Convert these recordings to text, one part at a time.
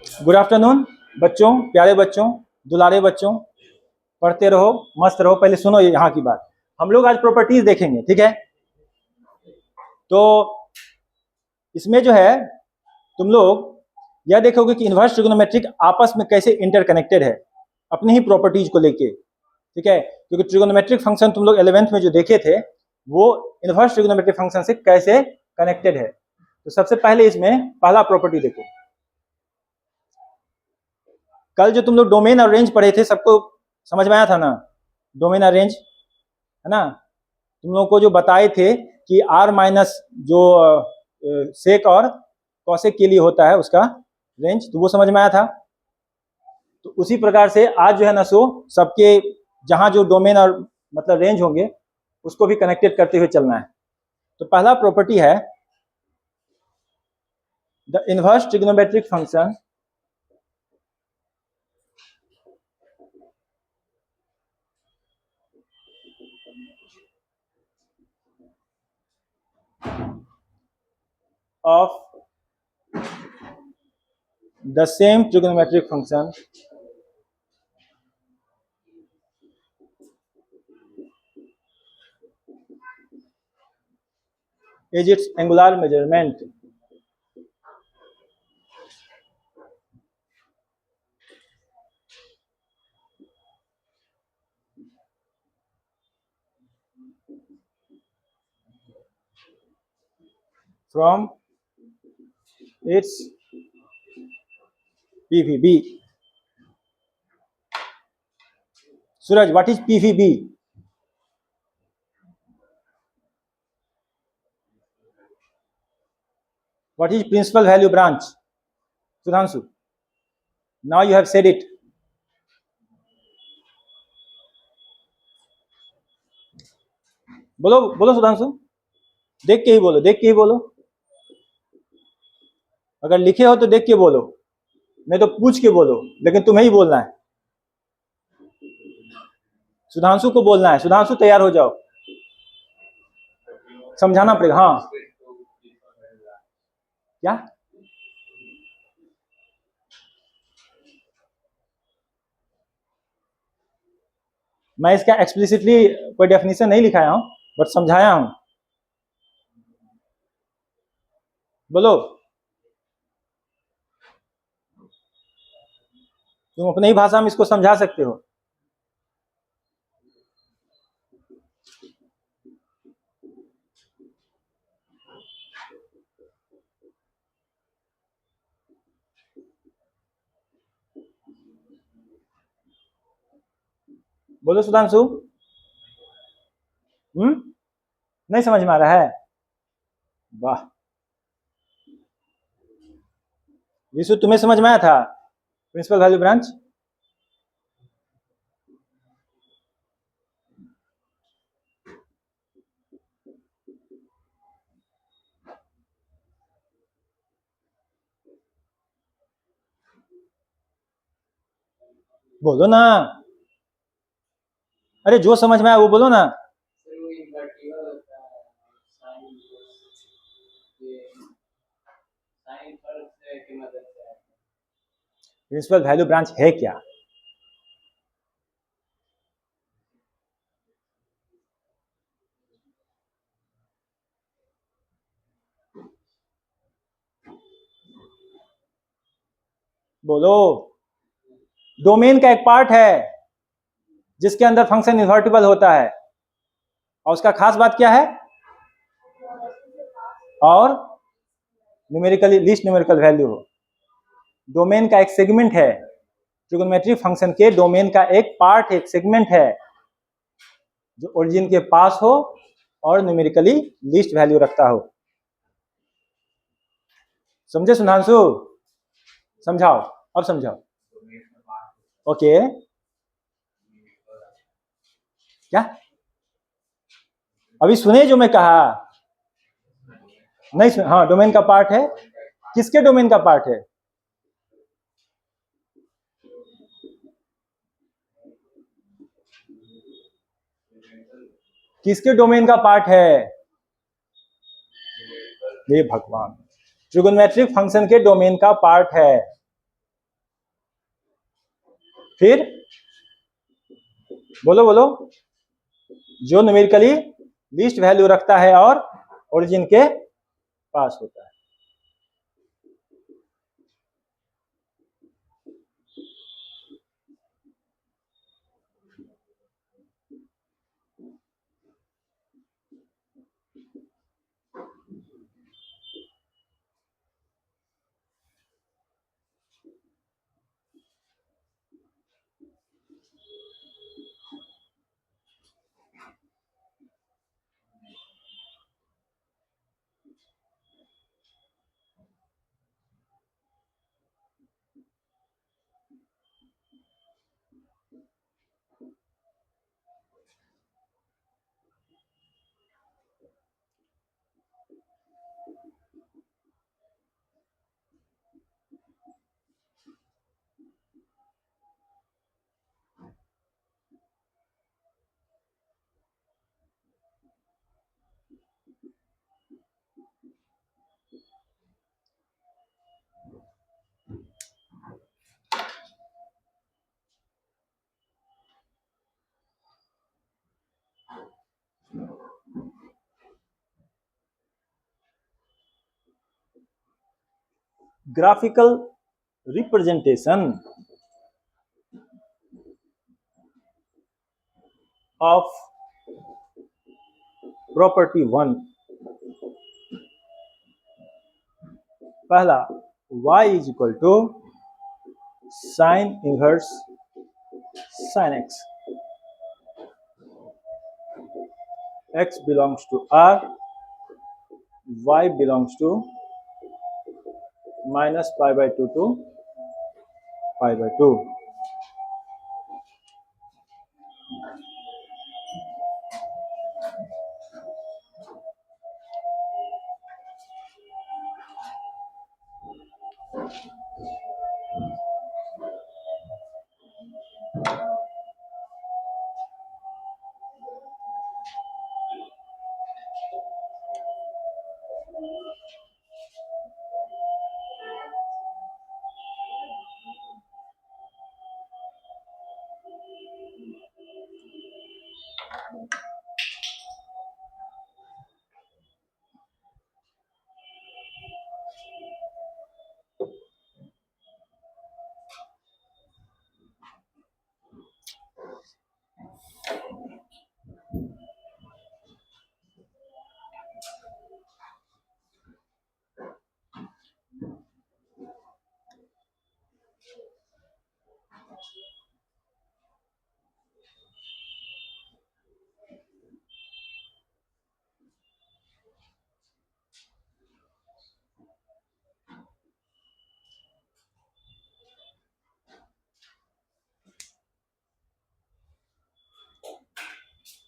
Good afternoon बच्चों, प्यारे बच्चों, दुलारे बच्चों, पढ़ते रहो, मस्त रहो। पहले सुनो यहाँ की बात। हम लोग आज प्रॉपर्टीज देखेंगे, ठीक है। तो इसमें जो है तुम लोग यह देखोगे कि इन्वर्स ट्रिगोनोमेट्रिक आपस में कैसे इंटरकनेक्टेड है अपनी ही प्रॉपर्टीज को लेके, ठीक है। क्योंकि ट्रिगोनोमेट्रिक फंक्शन तुम लोग 11th में जो देखे थे वो इन्वर्स ट्रिगोनोमेट्रिक फंक्शन से कैसे कनेक्टेड है। तो सबसे पहले इसमें पहला प्रॉपर्टी देखो। कल जो तुम लोग डोमेन और रेंज पढ़े थे सबको समझ में आया था ना, डोमेन और रेंज, है ना। तुम लोगों को जो बताए थे कि आर माइनस जो सेक और कॉसेक के लिए होता है उसका रेंज, तो वो समझ में आया था। तो उसी प्रकार से आज जो है ना सो सबके जहां जो डोमेन और मतलब रेंज होंगे उसको भी कनेक्टेड करते हुए चलना है। तो पहला प्रॉपर्टी है the inverse trigonometric function of the same trigonometric function is its angular measurement from its PVB. Suraj, what is PVB? What is principal value branch? Sudhanshu, now you have said it. बोलो बोलो सुधांशु, देख के ही बोलो, देख के ही बोलो। अगर लिखे हो तो देख के बोलो, नहीं तो पूछ के बोलो, लेकिन तुम्हें ही बोलना है। सुधांशु को बोलना है। सुधांशु तैयार हो जाओ, समझाना पड़ेगा। हाँ क्या? मैं इसका एक्सप्लिसिटली कोई डेफिनेशन नहीं लिखाया हूं, बट समझाया हूं। बोलो, तुम अपनी ही भाषा में इसको समझा सकते हो। बोलो सुधांशु। नहीं समझ में आ रहा है? वाह विशु, तुम्हें समझ में आया था प्रिंसिपल वैल्यू ब्रांच? बोलो ना, अरे जो समझ में आया वो बोलो ना। प्रिंसिपल वैल्यू ब्रांच है क्या? बोलो। डोमेन का एक पार्ट है जिसके अंदर फंक्शन इन्वर्टिबल होता है, और उसका खास बात क्या है? और न्यूमेरिकली लीस्ट न्यूमेरिकल वैल्यू हो। डोमेन का एक सेगमेंट है, ट्रिगोनोमेट्रिक फंक्शन के डोमेन का एक पार्ट, एक सेगमेंट है जो ओरिजिन के पास हो और न्यूमेरिकली लीस्ट वैल्यू रखता हो। समझे सुधांशु? समझाओ, अब समझाओ। ओके, क्या अभी सुने जो मैं कहा? नहीं सुन? हाँ, डोमेन का पार्ट है। किसके डोमेन का पार्ट है? किसके डोमेन का पार्ट है? हे भगवान, ट्रिगोनोमेट्रिक फंक्शन के डोमेन का पार्ट है। फिर बोलो बोलो, जो न्यूमेरिकली लीस्ट वैल्यू रखता है और ओरिजिन के पास होता है। Graphical representation of property 1। पहला y is equal to sine inverse sine x, x belongs to R, y belongs to minus pi by 2 to pi by 2।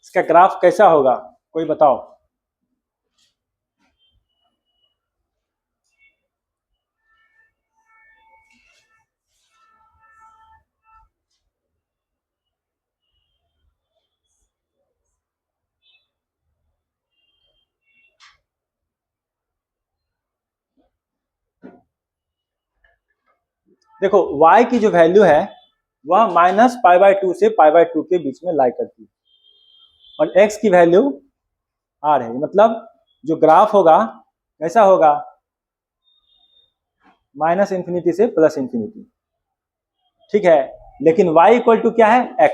इसका ग्राफ कैसा होगा, कोई बताओ। देखो y की जो वैल्यू है वह माइनस पाई बाय 2 से पाई बाय 2 के बीच में लाई करती है, और x की वैल्यू r है। मतलब जो ग्राफ होगा कैसा होगा, माइनस इंफिनिटी से प्लस इंफिनिटी, ठीक है। लेकिन y इक्वल टू क्या है, x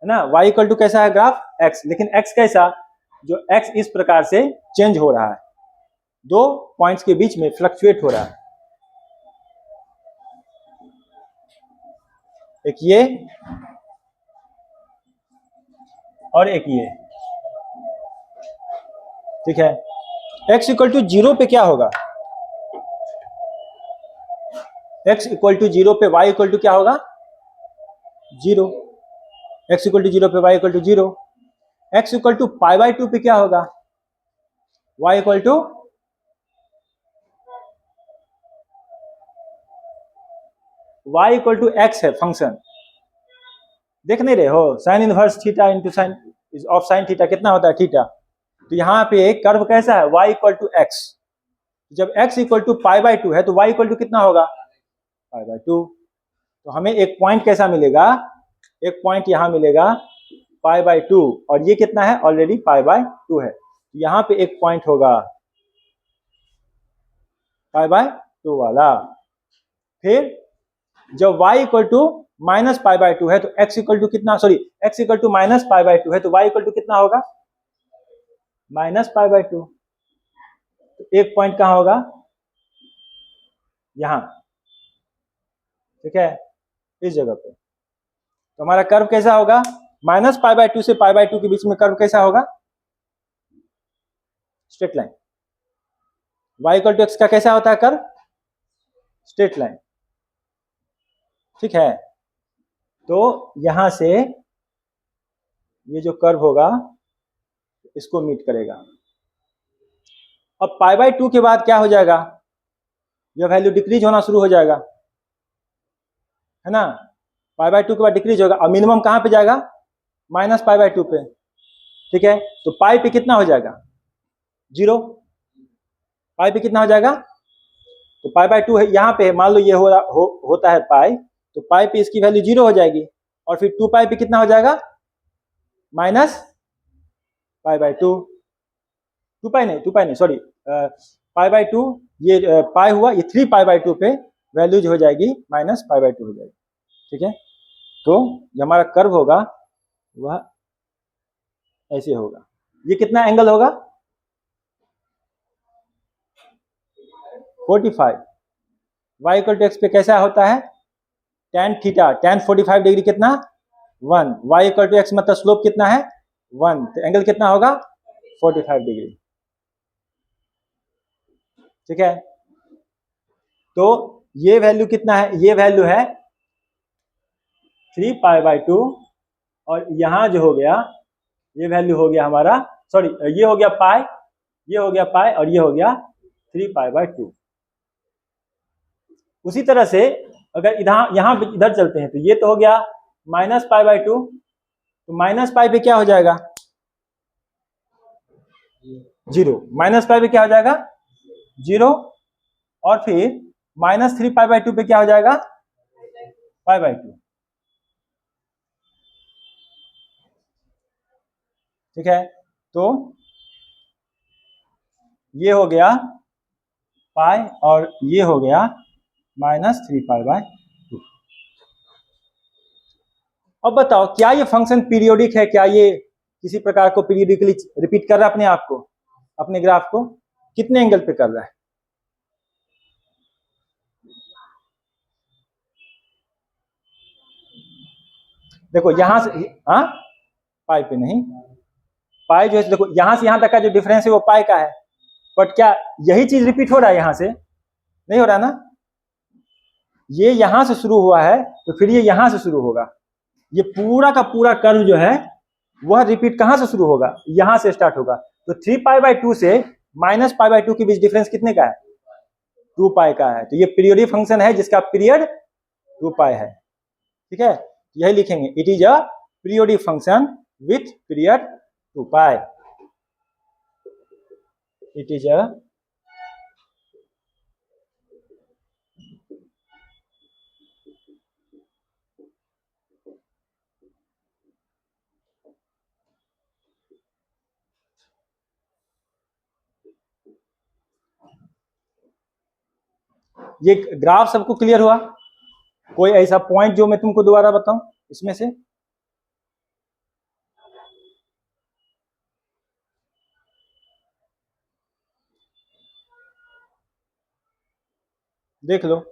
है ना। y इक्वल टू कैसा है ग्राफ, x। लेकिन x कैसा, जो x इस प्रकार से चेंज हो रहा है, दो पॉइंट्स के बीच में फ्लक्चुएट हो रहा है, एक ये और एक ये, ठीक है। x इक्वल टू 0 पे क्या होगा, x इक्वल टू 0 पे y इक्वल टू क्या होगा, 0। x इक्वल टू 0 पे y equal to 0। x equal to pi by 2 पे क्या होगा, y इक्वल टू x है फंक्शन, देख नहीं रहे हो, sine inverse theta into sine of sine theta कितना होता है, थीटा। तो यहाँ पे कर्व कैसा है, y इक्वल टू एक्स। जब x equal to pi by 2 है तो y इक्वल टू कितना होगा, पाई बाय 2। तो हमें एक पॉइंट कैसा मिलेगा, एक पॉइंट यहां मिलेगा π/2 और ये कितना है ऑलरेडी π/2 है, यहां पे एक पॉइंट होगा π/2 वाला। फिर जब y इक्वल टू माइनस π/2 है तो x इक्वल टू कितना, sorry x equal to minus π/2 है तो y इक्वल टू कितना होगा माइनस π/2। तो एक पॉइंट कहां होगा यहां, ठीक है, इस जगह पे। तो हमारा कर्व कैसा होगा, माइनस π/2 से π/2 के बीच में कर्व कैसा होगा, straight line. y equal to x का कैसा होता है कर्व, स्ट्रेट लाइन, ठीक है। तो यहां से ये जो कर्व होगा इसको मीट करेगा। अब π/2 के बाद क्या हो जाएगा, यह वैल्यू डिक्रीज होना शुरू हो जाएगा, है ना। π/2 के बाद डिक्रीज होगा और मिनिमम कहां पे जाएगा, माइनस π/2 पे, ठीक है। तो पाई पे कितना हो जाएगा, 0। पाई पे कितना हो जाएगा, तो π/2 है यहाँ पे, मान लो ये होता है पाई, तो पाई पे इसकी वैल्यु 0 हो जाएगी और फिर 2 पाई पे कितना हो जाएगा माइनस π/2, 2 पाई नहीं सॉरी π/2, ये पाई हुआ, ये 3 π/2 पे वैल्यूज हो जाएगी माइनस π/2 हो जाएगी, ठीक है। तो जो हमारा कर्व होगा वह ऐसे होगा। ये कितना एंगल होगा 45। y इक्वल टू एक्स पे कैसा होता है tan थीटा, tan 45 डिग्री कितना 1, y इक्वल टू एक्स मतलब स्लोप कितना है 1, तो एंगल कितना होगा 45 डिग्री, ठीक है। तो ये वैल्यू कितना है, ये वैल्यू है 3 π/2 और यहां जो हो गया ये वैल्यू हो गया हमारा, सॉरी ये हो गया पाई, ये हो गया पाई और ये हो गया 3 π/2। उसी तरह से अगर यहां इधर चलते हैं तो ये तो हो गया माइनस π/2, तो माइनस पाई पे क्या हो जाएगा 0, माइनस पाई पे क्या हो जाएगा 0 और फिर माइनस 3 π/2 पे क्या हो जाएगा π/2, ठीक है। तो ये हो गया पाई और ये हो गया माइनस 3 π/2। अब बताओ क्या ये फंक्शन पीरियोडिक है, क्या ये किसी प्रकार को पीरियोडिकली रिपीट कर रहा है अपने आप को, अपने ग्राफ को, कितने एंगल पे कर रहा है, देखो यहां से, हाँ पाई पे नहीं, पाई जो है देखो यहां से यहां तक का जो डिफरेंस है वो पाई का है, बट क्या यही चीज रिपीट हो रहा है यहां से, नहीं हो रहा ना। ये यहां से शुरू हुआ है तो फिर ये यहां से शुरू होगा, ये पूरा का पूरा कर्व जो है वह रिपीट कहां से शुरू होगा, यहां से स्टार्ट होगा। तो 3 π/2 से माइनस π/2 के बीच डिफरेंस कितने का है 2 पाई का है। तो ये पीरियोडिक फंक्शन है जिसका पीरियड 2 पाई है, ठीक है। यही लिखेंगे, it is a periodic function with period 2 pi, it is a ये ग्राफ सबको क्लियर हुआ, कोई ऐसा पॉइंट जो मैं तुमको दोबारा बताऊं इसमें से, देख लो।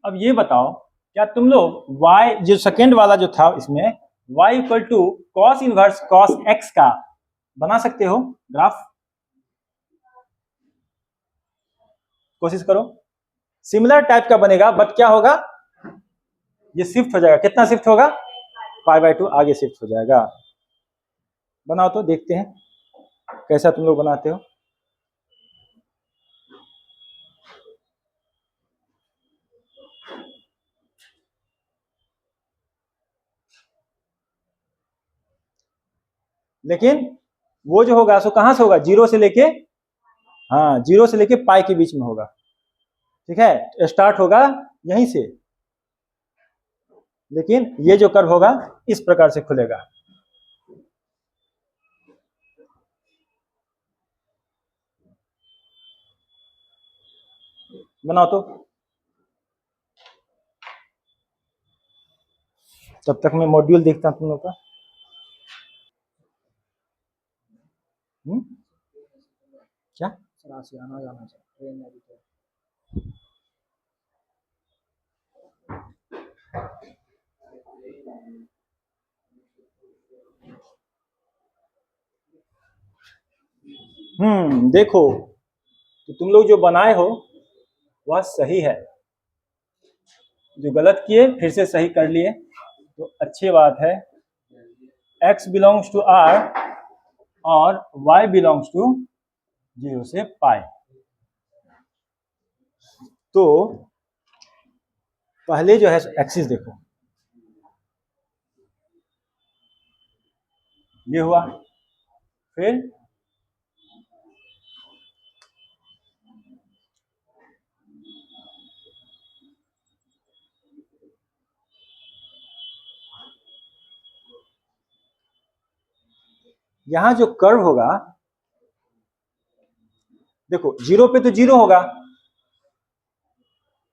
अब ये बताओ क्या तुम लोग y जो सेकेंड वाला जो था इसमें y equal to cos inverse cos x का बना सकते हो ग्राफ, कोशिश करो। सिमिलर टाइप का बनेगा बट क्या होगा, ये शिफ्ट हो जाएगा, कितना शिफ्ट होगा π/2 आगे शिफ्ट हो जाएगा। बनाओ तो देखते हैं। कैसा तुम लोग बनाते हो? लेकिन वो जो होगा सो कहां से होगा? जीरो से लेके, हाँ, जीरो से लेके पाई के बीच में होगा। ठीक है, स्टार्ट होगा यहीं से, लेकिन ये जो कर्व होगा इस प्रकार से खुलेगा। बनाओ तो, तब तक मैं मॉड्यूल देखता हूं तुम लोग का। क्या आना जाना ट्रेन में? देखो, तो तुम लोग जो बनाए हो वह सही है, जो गलत किए फिर से सही कर लिए, तो अच्छी बात है। x बिलोंग्स टू r और y बिलोंग्स टू 0 से पाई। तो पहले जो है एक्सिस देखो, ये हुआ, फिर यहां जो कर्व होगा, देखो जीरो पे तो जीरो होगा,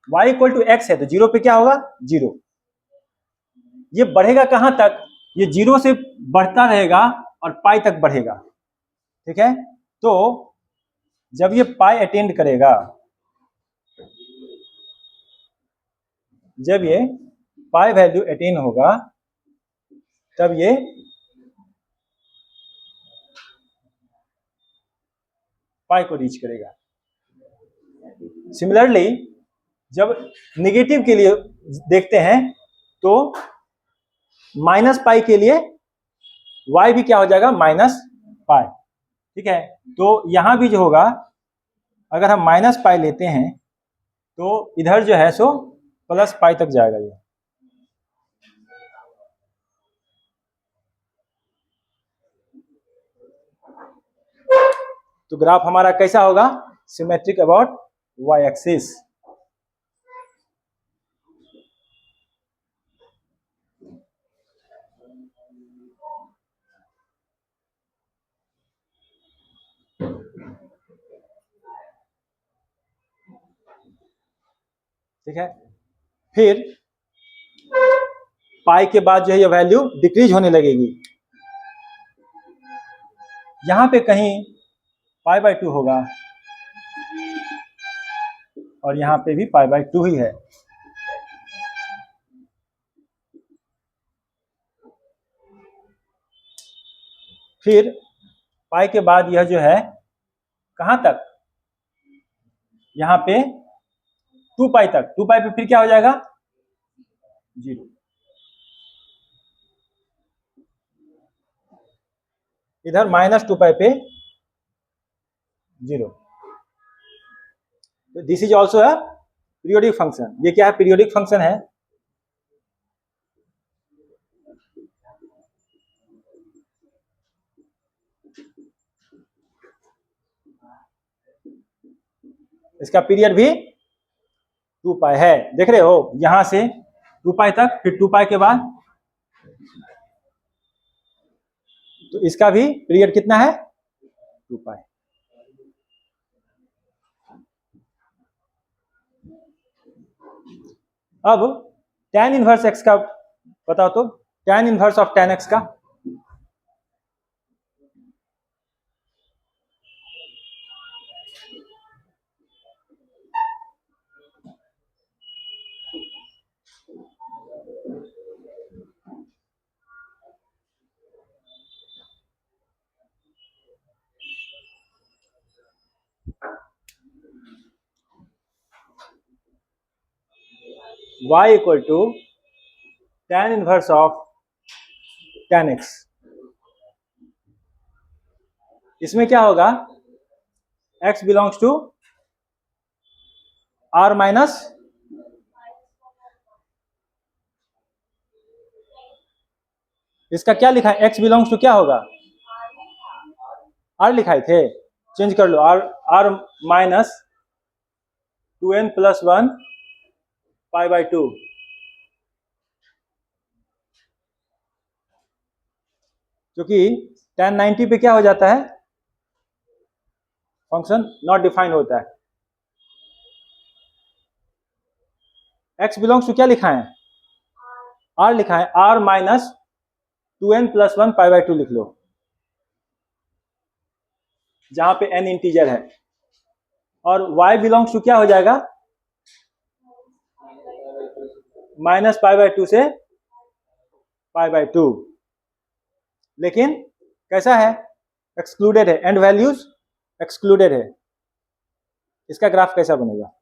y इक्वल टू एक्स है, तो जीरो पे क्या होगा? जीरो। ये बढ़ेगा कहां तक? ये जीरो से बढ़ता रहेगा और पाई तक बढ़ेगा। ठीक है, तो जब ये पाई अटेंड करेगा, जब ये पाई वैल्यू अटेन होगा, तब ये पाई को रीच करेगा। सिमिलरली जब निगेटिव के लिए देखते हैं, तो माइनस पाई के लिए y भी क्या हो जाएगा? Minus pi. ठीक है, तो यहां भी जो होगा, अगर हम माइनस पाई लेते हैं तो इधर जो है सो प्लस पाई तक जाएगा ये। तो ग्राफ हमारा कैसा होगा? Symmetric about y axis. ठीक है, फिर पाई के बाद जो है ये वैल्यू डिक्रीज होने लगेगी। यहां पे कहीं पाई बाय 2 होगा और यहां पे भी पाई बाय 2 ही है। फिर पाई के बाद यह जो है कहां तक? यहां पे 2 पाई तक। 2 पाई पे फिर क्या हो जाएगा? जीरो। इधर माइनस 2 पाई पे जीरो। तो दिस इज ऑल्सो है पीरियोडिक फंक्शन। ये क्या है? पीरियोडिक फंक्शन है। इसका पीरियड भी 2 पाई है। देख रहे हो, यहां से 2 पाई तक, फिर 2 पाई के बाद, तो इसका भी पीरियड कितना है? 2 पाई। अब tan इनवर्स x का बताओ तो, tan inverse of tan x का। y equal to tan inverse of tan x। इसमें क्या होगा, x belongs to r minus, इसका क्या लिखा है, x बिलोंग्स टू क्या होगा, r लिखाए थे, चेंज कर लो, r minus 2n plus 1 pi by 2। क्योंकि tan 90 पे क्या हो जाता है, फंक्शन नॉट डिफाइंड होता है। x बिलोंग्स टू क्या लिखा है, r लिखा है, r minus 2n plus 1 pi by 2 लिख लो, जहां पे n इंटीजर है। और y बिलोंग्स टू क्या हो जाएगा, माइनस पाई बाई 2 से पाई बाई 2। लेकिन कैसा है, एक्सक्लूडेड है, एंड वैल्यूज एक्सक्लूडेड है। इसका ग्राफ कैसा बनेगा,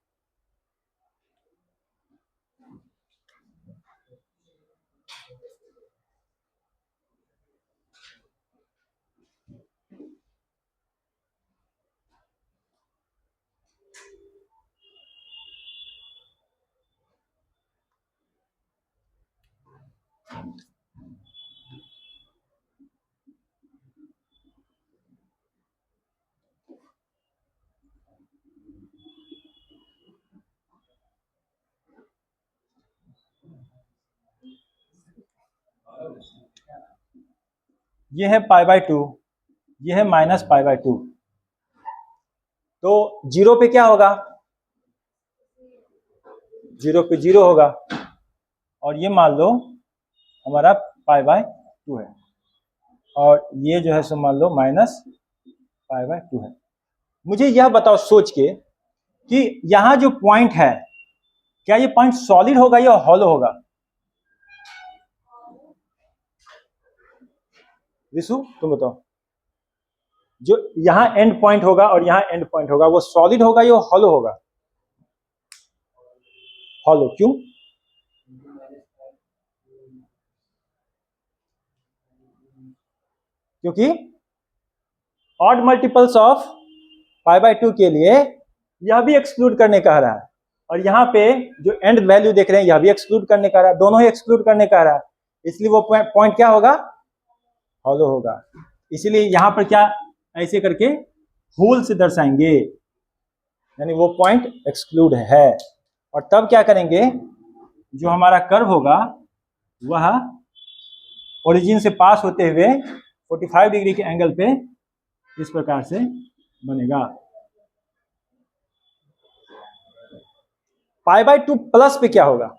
ये है पाई बाई 2, ये है माइनस पाई बाई 2, तो जीरो पे क्या होगा, जीरो पे जीरो होगा, और ये मान लो हमारा पाई बाई 2 है, और ये जो है सो मान लो माइनस पाई बाई 2 है। मुझे यह बताओ सोच के कि यहां जो पॉइंट है, क्या ये पॉइंट सॉलिड होगा या हॉलो होगा, विशु तुम बताओ, जो यहां एंड पॉइंट होगा और यहां एंड पॉइंट होगा, वो सॉलिड होगा या हॉलो होगा, हॉलो, क्यों, क्योंकि odd multiples of pi by 2 के लिए यह भी एक्सक्लूड करने कह रहा है, और यहाँ पे जो एंड वैल्यू देख रहे हैं यह भी एक्सक्लूड करने कह रहा है, दोनों ही एक्सक्लूड करने कह रहा है, इसलिए वो पॉइंट क्या होगा, हॉलो होगा। इसीलिए यहां पर क्या ऐसे करके होल से दर्शाएंगे, यानी वो पॉइंट एक्सक्लूड है। और तब क्या करेंगे, जो हमारा कर्व होगा वह ओरिजिन से पास होते हुए 45 डिग्री के एंगल पे इस प्रकार से बनेगा। पाई बाई 2 प्लस पे क्या होगा,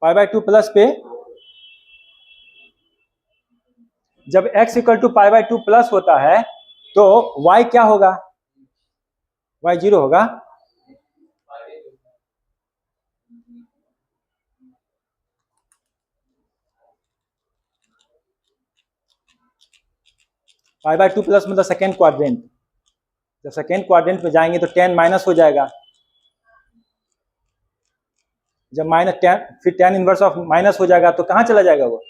पाई बाई 2 प्लस पे जब x equal to pi by 2 plus होता है तो y क्या होगा, y 0 होगा, पाई बाई 2 प्लस मतलब सेकेंड क्वाड्रेंट, जब सेकेंड क्वाड्रेंट में जाएंगे तो 10 माइनस हो जाएगा, जब माइनस 10 फिर 10 इनवर्स ऑफ माइनस हो जाएगा तो कहां चला जाएगा, वो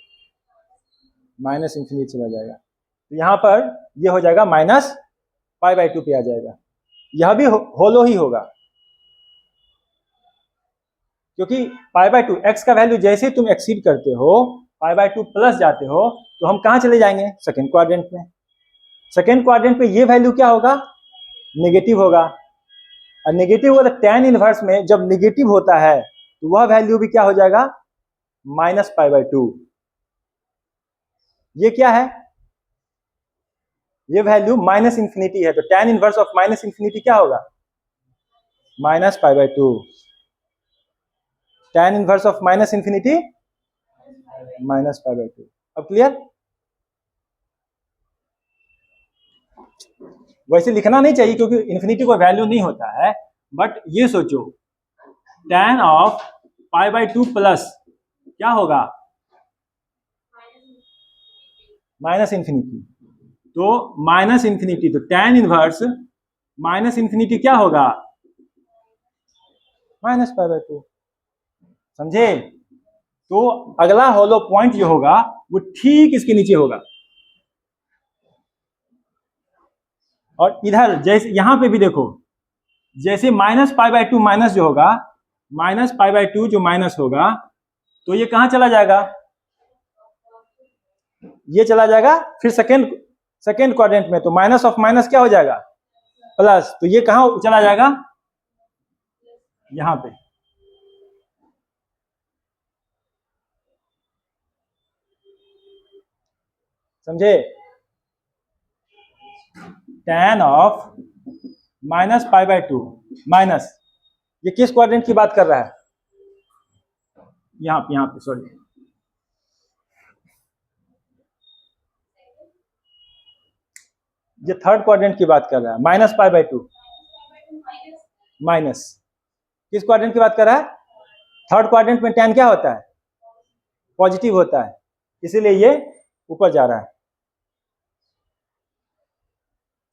माइनस इंफिनिटी चला जाएगा। तो यहां पर ये हो जाएगा माइनस पाई बाई 2 पे आ जाएगा, यह भी होलो ही होगा, क्योंकि पाई बाई 2 एक्स का वैल्यू जैसे तुम एक्सीड करते हो, पाई बाई 2 प्लस जाते हो, तो हम कहां चले जाएंगे, सेकेंड क्वाड्रेंट में। सेकेंड क्वाड्रेंट में ये वैल्यू क्या होगा, नेगेटिव होगा, और नेगेटिव होगा तो tan इनवर्स में जब नेगेटिव होता है तो वह वैल्यू भी क्या हो जाएगा, माइनस पाई बाई 2। ये क्या है, ये वैल्यू माइनस इंफिनिटी है, तो tan inverse of minus infinity क्या होगा, minus pi by 2। tan inverse of minus infinity minus pi by 2। अब क्लियर, वैसे लिखना नहीं चाहिए क्योंकि इंफिनिटी कोई वैल्यू नहीं होता है, बट ये सोचो tan of pi by 2 plus क्या होगा, माइनस इंफिनिटी, तो माइनस इंफिनिटी, तो tan इनवर्स माइनस इंफिनिटी क्या होगा, -π/2। समझे? तो अगला हॉलो पॉइंट जो होगा वो ठीक इसके नीचे होगा। और इधर जैसे यहां पे भी देखो, जैसे -π/2 माइनस जो होगा, -π/2 जो माइनस होगा, तो ये कहां चला जाएगा? ये चला जाएगा फिर सेकेंड क्वाड्रेंट में, तो माइनस ऑफ माइनस क्या हो जाएगा? प्लस। तो ये कहां चला जाएगा? यहां पे। समझे? tan ऑफ -π/2 माइनस, ये किस क्वाड्रेंट की बात कर रहा है? यहां पे सॉरी, ये थर्ड क्वाड्रेंट की बात कर रहा है। -π/2 माइनस किस क्वाड्रेंट की बात कर रहा है? थर्ड क्वाड्रेंट में tan क्या होता है? पॉजिटिव होता है, इसीलिए ये ऊपर जा रहा है।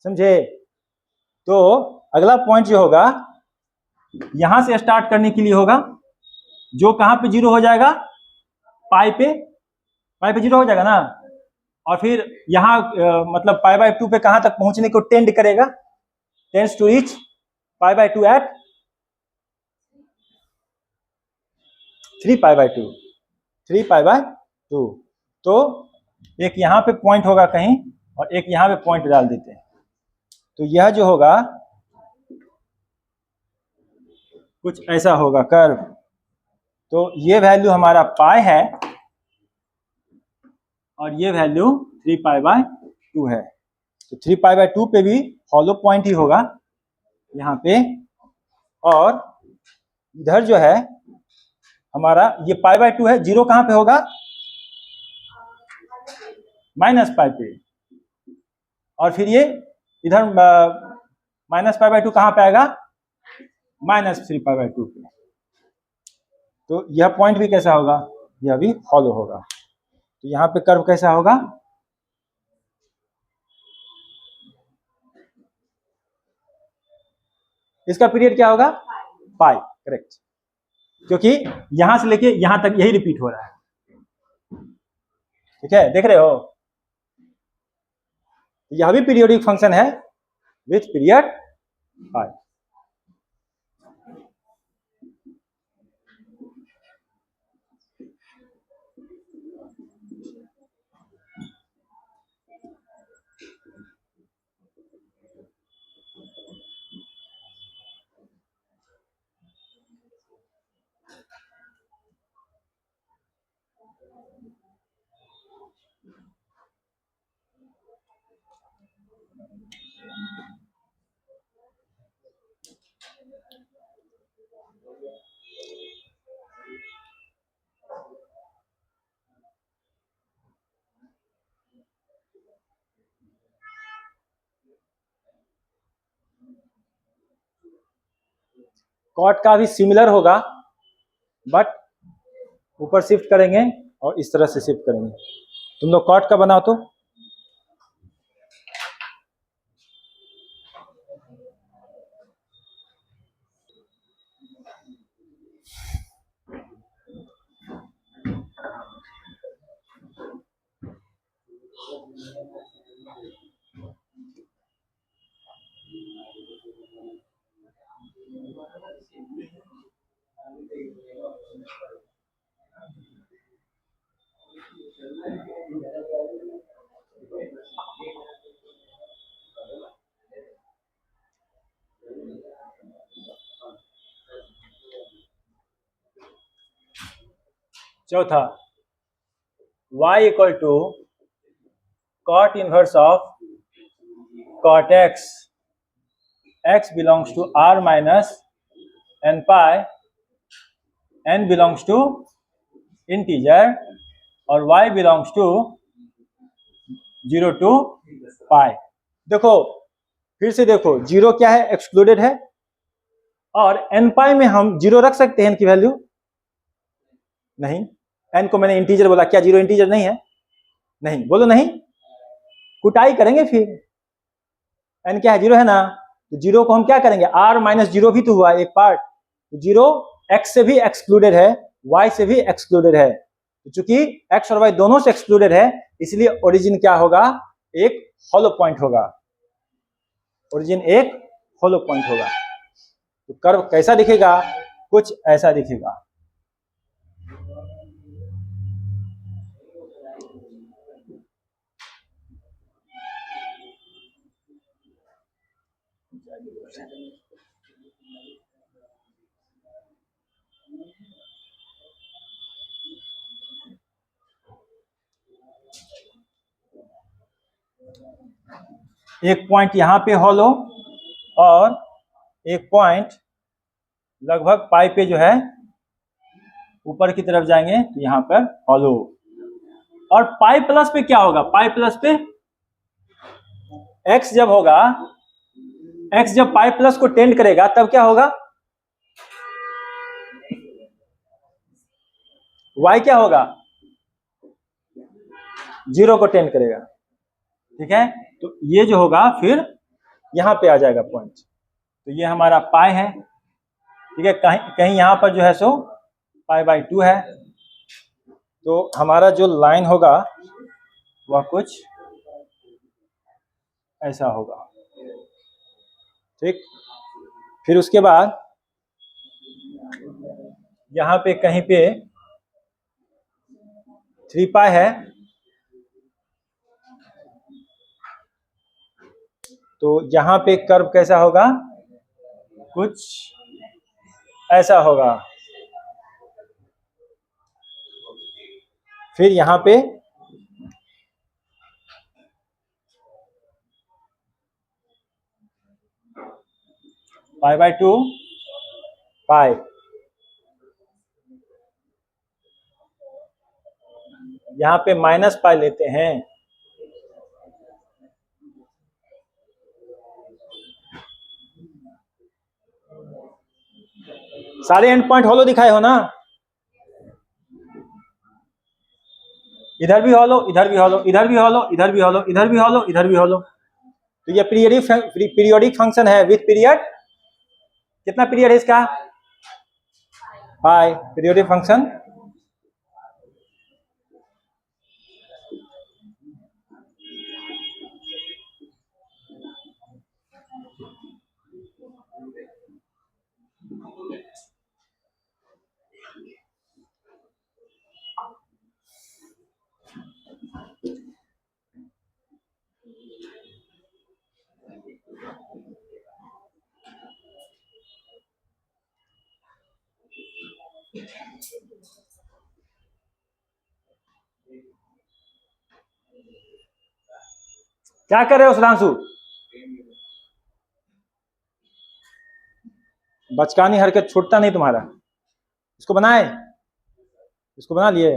समझे? तो अगला पॉइंट जो होगा, यहां से स्टार्ट करने के लिए होगा, जो कहां पे जीरो हो जाएगा? पाई पे जीरो हो जाएगा ना। और फिर यहां मतलब π/2 पे कहां तक पहुंचने को टेंड करेगा? Tends to reach π/2 at 3π/2। तो एक यहां पे पॉइंट होगा कहीं, और एक यहां पे पॉइंट डाल देते हैं। तो यह जो होगा कुछ ऐसा होगा कर्व। तो ये वैल्यू हमारा पाई है, और ये वैल्यू 3π/2 है। तो 3π/2 पे भी हॉलो पॉइंट ही होगा यहाँ पे। और इधर जो है हमारा ये π/2 है, जीरो कहां पे होगा? -π पे। और फिर ये इधर -π/2 कहां पे आएगा? -3π/2 पे। तो यह पॉइंट भी कैसा होगा? यह भी हॉलो होगा। तो यहाँ पे कर्व कैसा होगा? इसका पीरियड क्या होगा? पाई, करेक्ट। क्योंकि यहां से लेके यहां तक यही रिपीट हो रहा है। ठीक है, देख रहे हो? यह भी पीरियोडिक फंक्शन है विथ पीरियड पाई। कॉट का भी सिमिलर होगा, बट ऊपर शिफ्ट करेंगे और इस तरह से शिफ्ट करेंगे। तुम लोग कॉट का बनाओ तो। चौथा, y equal to cot inverse of cot x, x belongs to r minus n pi, n belongs to integer, और y belongs to 0 to pi. देखो फिर से देखो, जीरो क्या है? एक्सक्लूडेड है। और n पाई में हम जीरो रख सकते हैं n की वैल्यू? नहीं। n को मैंने इंटीजर बोला, क्या जीरो इंटीजर नहीं है? नहीं, बोलो नहीं। कुटाई करेंगे फिर। n क्या है? जीरो है ना। तो जीरो को हम क्या करेंगे? r माइनस जीरो भी तो हुआ एक पार्ट, जीरो एक्स से भी एक्सक्लूडेड है, वाई से भी एक्सक्लूडेड है। तो चूंकि एक्स और वाई दोनों से एक्सक्लूडेड है, इसलिए ओरिजिन क्या होगा, एक हॉलो पॉइंट होगा। ओरिजिन एक हॉलो पॉइंट होगा। तो कर्व कैसा दिखेगा, कुछ ऐसा दिखेगा। एक पॉइंट यहां पे हॉलो और एक पॉइंट लगभग पाई पे जो है ऊपर की तरफ जाएंगे तो यहां पर हॉलो। और पाई प्लस पे क्या होगा, पाई प्लस पे एक्स जब होगा, एक्स जब पाई प्लस को टेंड करेगा तब क्या होगा, वाई क्या होगा, जीरो को टेंड करेगा। ठीक है, तो ये जो होगा फिर यहां पे आ जाएगा पॉइंट। तो ये हमारा पाई है। ठीक है, कहीं कहीं यहां पर जो है सो पाई बाई 2 है। तो हमारा जो लाइन होगा वह कुछ ऐसा होगा। ठीक, फिर उसके बाद यहां पे कहीं पे 3 पाई है, तो यहां पे कर्व कैसा होगा, कुछ ऐसा होगा। फिर यहां पे पाई बाई 2 पाई, यहां पे माइनस पाई लेते हैं। सारे एंड पॉइंट हॉलो दिखाए हो ना, इधर भी हॉलो, इधर भी हॉलो, इधर भी हॉलो, इधर भी हॉलो, इधर भी हॉलो, इधर भी हॉलो। तो ये पीरियोडिक फंक्शन है विथ पीरियड। कितना पीरियड है इसका, पाई पीरियोडिक फंक्शन। क्या कर रहे हो सुधांशु, बचकानी हरकत छूटता नहीं तुम्हारा। इसको बनाए, इसको बना लिए,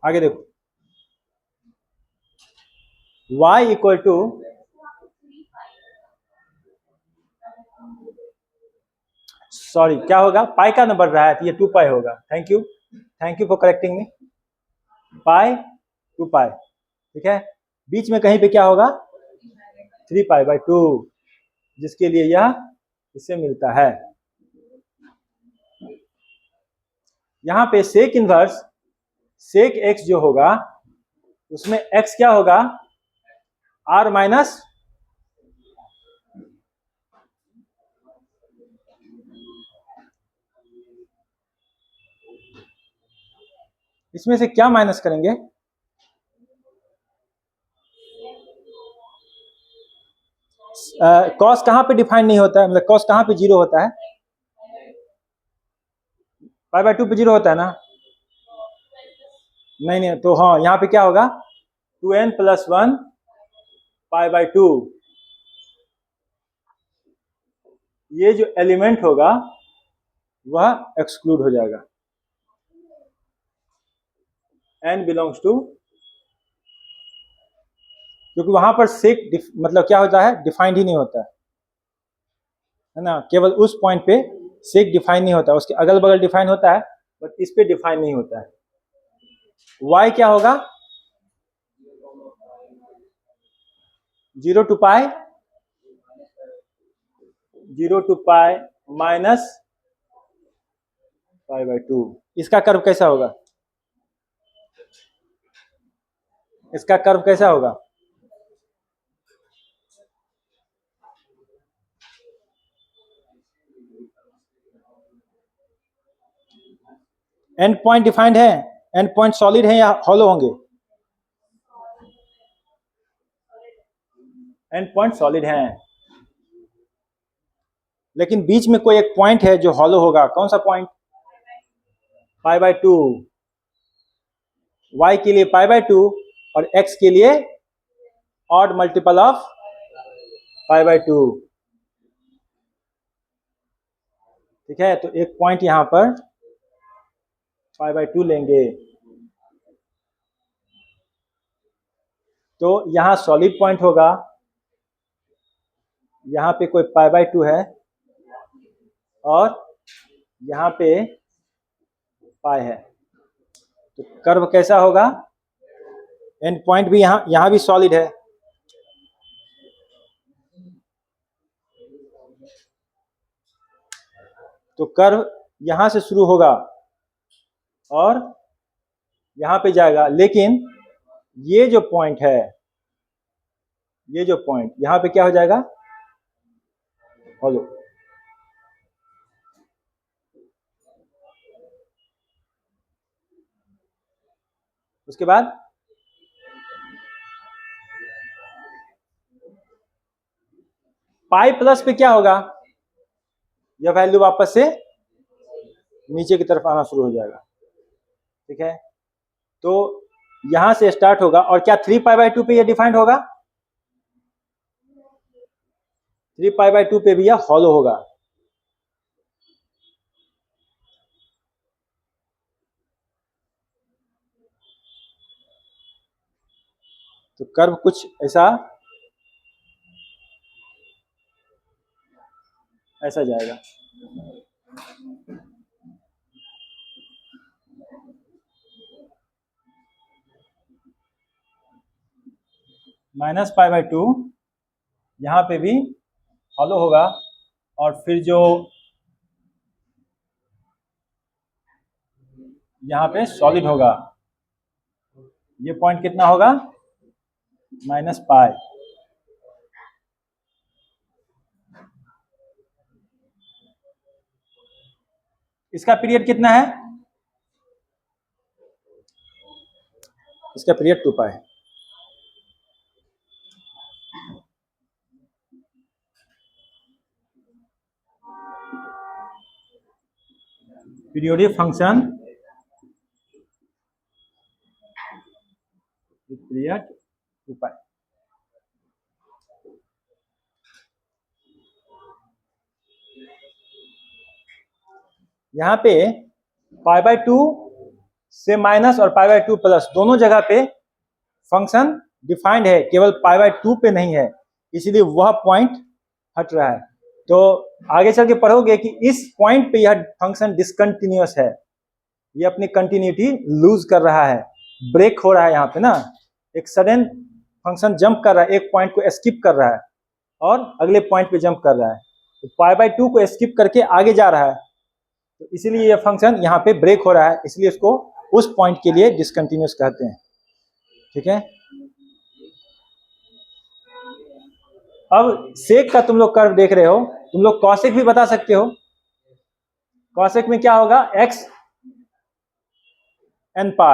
आगे देखो। y इक्वल टू सॉरी क्या होगा, पाई का नंबर रहा है तो ये 2 पाई होगा। Thank you for correcting me. Pi 2 pi, ठीक है। बीच में कहीं पे क्या होगा, 3 पाई बाई 2, जिसके लिए यह इससे मिलता है। यहां पे सेक इनवर्स सेक एक्स जो होगा उसमें एक्स क्या होगा, आर माइनस इसमें से क्या माइनस करेंगे, कॉस कहां पे डिफाइन नहीं होता है, मतलब कॉस कहां पे जीरो होता है, पाई बाई 2 पे जीरो होता है ना। नहीं तो हाँ यहाँ पे क्या होगा, 2n प्लस 1 पाई बाई 2। ये जो एलिमेंट होगा वह एक्सक्लूड हो जाएगा। n बिलोंग्स टू, क्योंकि वहां पर सेक मतलब क्या होता है, डिफाइंड ही नहीं होता है ना। केवल उस पॉइंट पे सेक डिफाइन नहीं होता, उसके अगल बगल डिफाइन होता है, बट इस पे डिफाइन नहीं होता है। y क्या होगा, 0 टू पाई माइनस π/2। इसका कर्व कैसा होगा? इसका कर्व कैसा होगा? एंड पॉइंट डिफाइंड है? एंड पॉइंट सॉलिड है या हॉलो होंगे? एंड पॉइंट सॉलिड है, लेकिन बीच में कोई एक पॉइंट है जो हॉलो होगा। कौन सा पॉइंट? π/2। y के लिए π/2 और x के लिए ऑड मल्टीपल ऑफ π/2। ठीक है, तो एक पॉइंट यहां पर π/2 लेंगे, तो यहां सॉलिड पॉइंट होगा, यहां पे कोई π/2 है और यहां पे पाई है। तो कर्व कैसा होगा? एंड पॉइंट भी यहां भी सॉलिड है, तो कर्व यहां से शुरू होगा और यहां पे जाएगा, लेकिन ये जो पॉइंट है, ये जो पॉइंट यहां पे क्या हो जाएगा? हॉलो। उसके बाद पाई प्लस पे क्या होगा? यह वैल्यू वापस से नीचे की तरफ आना शुरू हो जाएगा। ठीक है, तो यहां से स्टार्ट होगा और क्या 3π/2 पे यह डिफाइंड होगा? 3π/2 पे भी यह हॉलो होगा। तो कर्व कुछ ऐसा जाएगा। -π/2 यहां पे भी हॉलो होगा और फिर जो यहां पे सॉलिड होगा, ये पॉइंट कितना होगा? -π। इसका पीरियड कितना है? इसका पीरियड 2π है। Periodic function period 2π। यहां पे π/2 से माइनस और π/2 प्लस दोनों जगह पे फंक्शन डिफाइंड है, केवल π/2 पे नहीं है, इसीलिए वह पॉइंट हट रहा है। तो आगे चल के पढ़ोगे कि इस पॉइंट पे यह फंक्शन डिसकंटिन्यूअस है, ये अपनी कंटिन्यूटी लूज कर रहा है, ब्रेक हो रहा है। यहाँ पे ना एक सडन फंक्शन जंप कर रहा है, एक पॉइंट को स्किप कर रहा है और अगले पॉइंट पे जंप कर रहा है, तो π/2 को स्किप करके आगे जा रहा है, तो इसीलिए यह फंक्शन यहाँ पे ब्रेक हो रहा है, इसलिए इसको उस पॉइंट के लिए डिसकंटिन्यूअस कहते हैं। ठीक है, अब सेक का तुम लोग कर्व देख रहे हो, तुम लोग कॉसेक भी बता सकते हो। कॉसेक में क्या होगा? x n π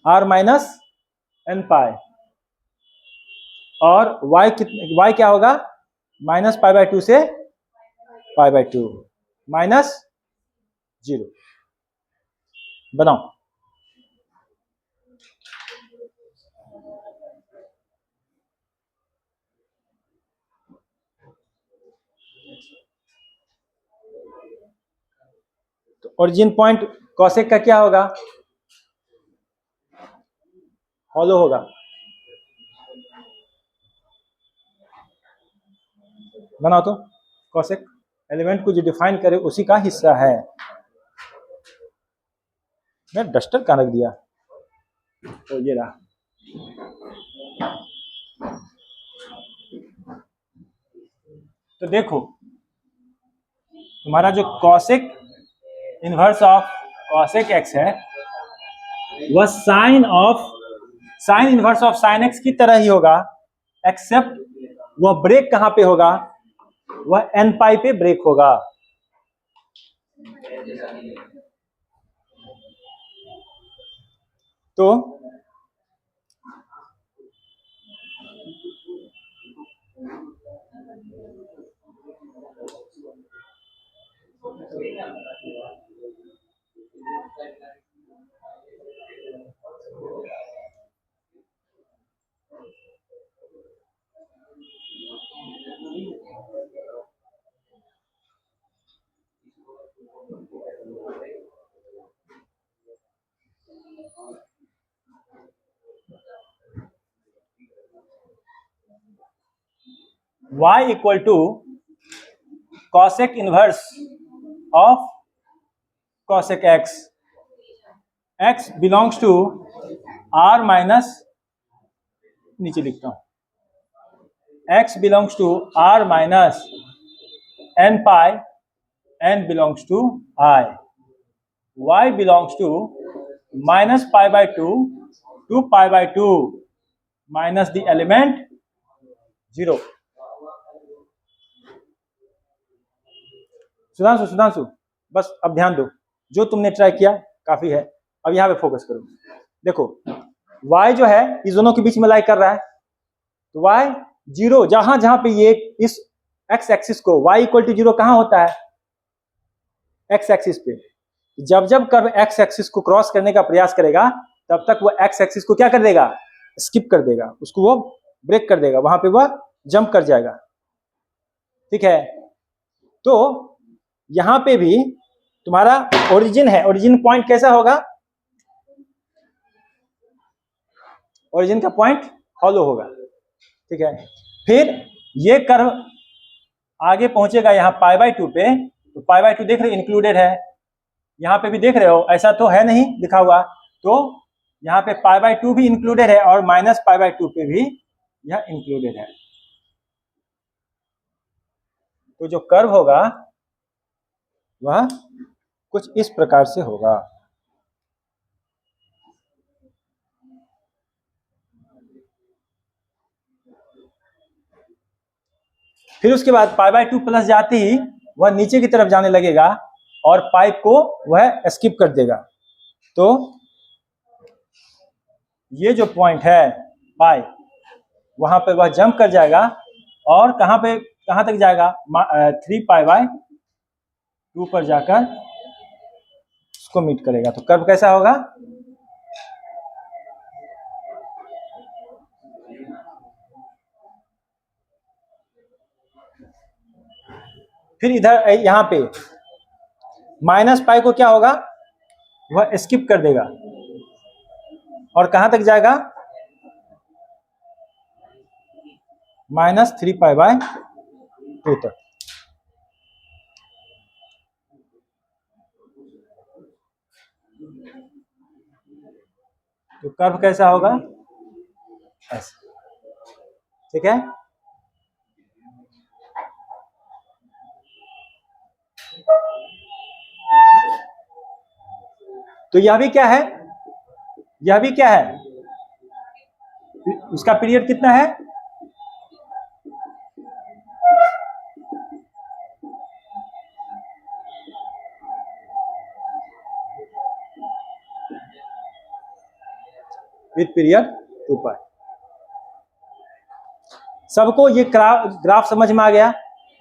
r minus n π और y क्या होगा? -π/2 से π/2 -0। बनाओ। तो ओरिजिन पॉइंट कॉसेक का क्या होगा? हॉलो होगा। बनाओ तो। कॉसेक एलिमेंट को जो डिफाइन करे उसी का हिस्सा है। मैं डस्टर कहाँ रख दिया? तो ये रहा। तो देखो तुम्हारा जो cosec inverse of cosec x है वह sign inverse of sine x की तरह ही होगा, एक्सेप्ट वह ब्रेक कहां पे होगा, वह एन पाई पे ब्रेक होगा। तो y equal to cosec inverse of cosec x, x belongs to r minus, नीचे लिखता हूं, x belongs to r minus n pi, n belongs to i, y belongs to minus pi by two to pi by two minus the element 0। Sudhanshu बस अब ध्यान दो, जो तुमने try किया काफी है, अब यहां पे फोकस करो। देखो y जो है इस दोनों के बीच में लाई कर रहा है, तो y 0 जहां जहां पे ये इस x एक्सिस को y इक्वल टू 0 कहां होता है, x एक्सिस पे। जब जब कर्व x एक्सिस को क्रॉस करने का प्रयास करेगा तब तक वो x एक्सिस को क्या कर देगा, स्किप कर देगा, उसको वो ब्रेक कर देगा, वहां पे वह जंप कर जाएगा। ठीक है, तो यहां पे भी तुम्हारा ओरिजिन है, ओरिजिन पॉइंट कैसा होगा, ओरिजिन का पॉइंट हॉलो होगा। ठीक है, फिर ये कर्व आगे पहुंचेगा यहाँ पाई बाय टू पे, तो पाई बाय टू देख रहे हो इंक्लूडेड है, यहाँ पे भी देख रहे हो, ऐसा तो है नहीं लिखा हुआ, तो यहाँ पे पाई बाय टू भी इंक्लूडेड है और माइनस पाई बाय टू पे भी यह इंक्लूडेड है। तो जो कर्व होगा वह कुछ इस प्रकार से होगा। फिर उसके बाद पाई बाय टू प्लस जाते ही वह नीचे की तरफ जाने लगेगा और पाइप को वह स्किप कर देगा। तो ये जो पॉइंट है पाई, वहां पे वह जंप कर जाएगा और कहां तक जाएगा, 3 पाई बाय 2 पर जाकर उसको मीट करेगा। तो कर्व कैसा होगा, फिर इधर यहां पे माइनस पाई को क्या होगा, वह स्किप कर देगा और कहां तक जाएगा, -3 पाई बाय 2 तक। तो कर्व कैसा होगा, ऐसा। ठीक है, तो यह भी क्या है, यह भी क्या है, उसका पीरियड कितना है, विद पीरियड 2 पाई। सबको ये ग्राफ समझ में आ गया,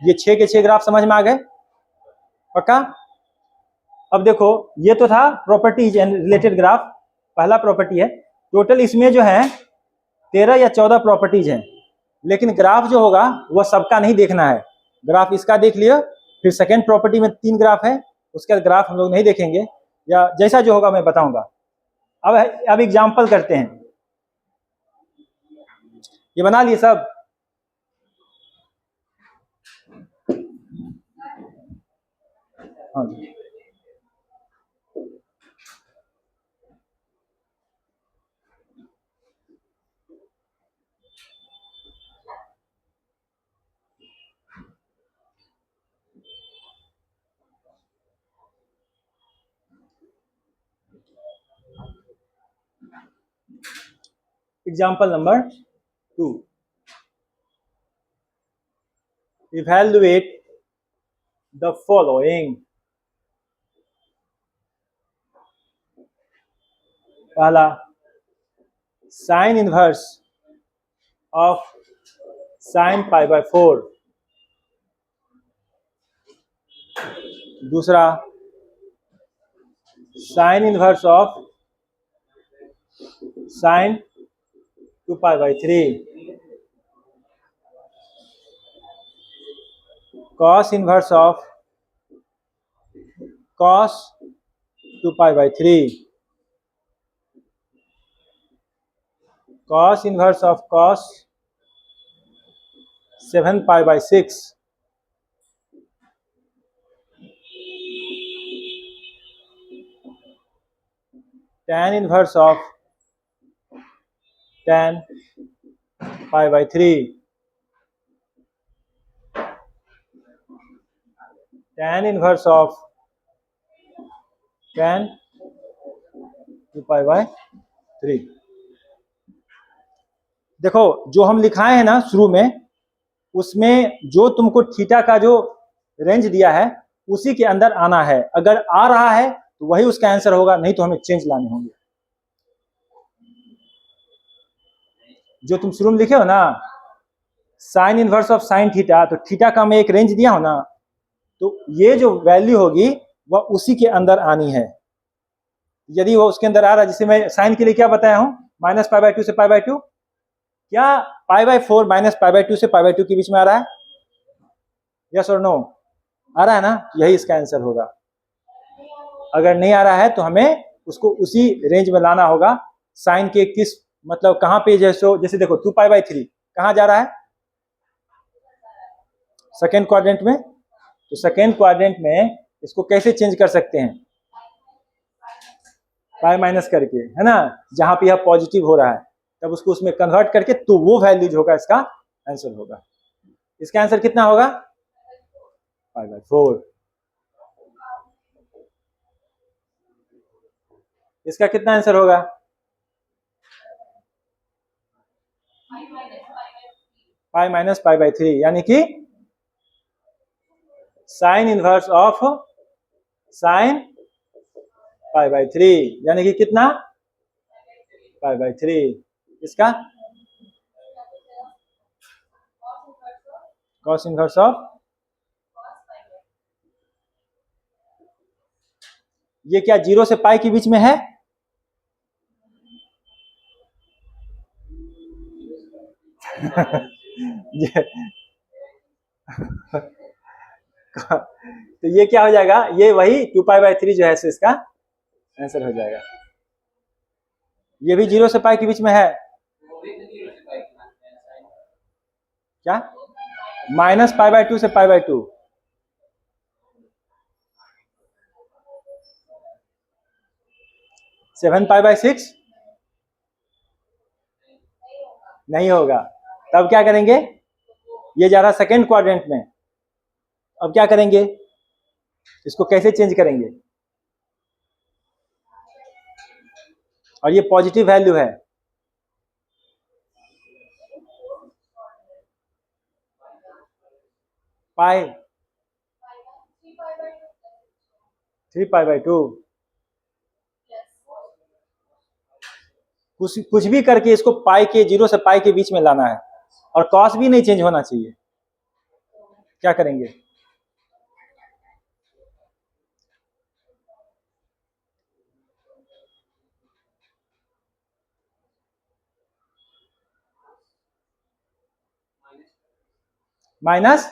ये 6 के 6 ग्राफ समझ में आ गए, पक्का। अब देखो ये तो था प्रॉपर्टीज एंड रिलेटेड ग्राफ, पहला प्रॉपर्टी है। टोटल इसमें जो है 13 या 14 प्रॉपर्टीज हैं, लेकिन ग्राफ जो होगा वह सबका नहीं देखना है। ग्राफ इसका देख लियो, फिर सेकेंड प्रॉपर्टी में 3 ग्राफ है, उसका ग्राफ हम लोग नहीं देखेंगे, या जैसा जो होगा मैं बताऊंगा। अब एग्जाम्पल करते हैं, ये बना लिए सब, हाँ जी। Example number 2, evaluate the following. पहला, sine inverse of sine pi by 4। दूसरा, sine inverse of sine 2 pi by 3। Cos inverse of cos 2 pi by 3। Cos inverse of cos 7 pi by 6। tan inverse of tan pi by 3। tan inverse of tan 2 pi by 3। देखो जो हम लिखाए हैं ना शुरू में, उसमें जो तुमको थीटा का जो रेंज दिया है उसी के अंदर आना है। अगर आ रहा है तो वही उसका आंसर होगा, नहीं तो हमें चेंज लाने होंगे। जो तुम शुरू में लिखे हो ना, sign inverse of sine theta, तो थीटा का मैं एक रेंज दिया हो ना, तो ये जो वैल्यू होगी वह उसी के अंदर आनी है। यदि वो उसके अंदर आ रहा है, जैसे मैं साइन के लिए क्या बताया हूं, माइनस पाई बाय 2 से पाई बाय 2, क्या पाई बाय 4 माइनस पाई बाय 2 से पाई बाय 2 के बीच में आ रहा है? यस और नो? आ रहा है ना? यही इसका आंसर होगा। अगर नहीं आ रहा है तो हमें उसको उसी रेंज में लाना होगा। साइन के किस मतलब कहां पे, जैसे देखो 2 पाई बाय 3 कहां जा रहा है? सेकेंड क्वाड्रेंट में। तो सेकेंड क्वाड्रेंट में इसको कैसे चेंज कर सकते हैं? पाई माइनस करके, है ना, जहां पे यह पॉजिटिव हो रहा है तब उसको उसमें कन्वर्ट करके, तो वो वैल्यू जो होगा इसका आंसर होगा। इसका आंसर कितना होगा? पाई बाय 4। इसका कितना आंसर होगा? पाई माइनस पाई बाय 3, यानी कि sign inverse of sine pi by 3, यानी कि कितना? पाई बाय 3। इसका कॉस इनवर्स ऑफ, ये क्या 0 से पाई के बीच में है? तो ये क्या हो जाएगा? ये वही 2 पाई बाय 3 जो है, सो इसका आंसर हो जाएगा। ये भी 0 से पाई के बीच में है क्या? माइनस पाई बाय 2 से pi by 2। Seven pi by 6 नहीं होगा। तब क्या करेंगे? ये जा रहा सेकेंड क्वाड्रेंट में, अब क्या करेंगे? इसको कैसे चेंज करेंगे? और ये पॉजिटिव वैल्यू है, पाई 3 पाई बाय 2। कुछ भी करके इसको पाई के 0 से पाई के बीच में लाना है, और कॉस भी नहीं चेंज होना चाहिए। क्या करेंगे? माइनस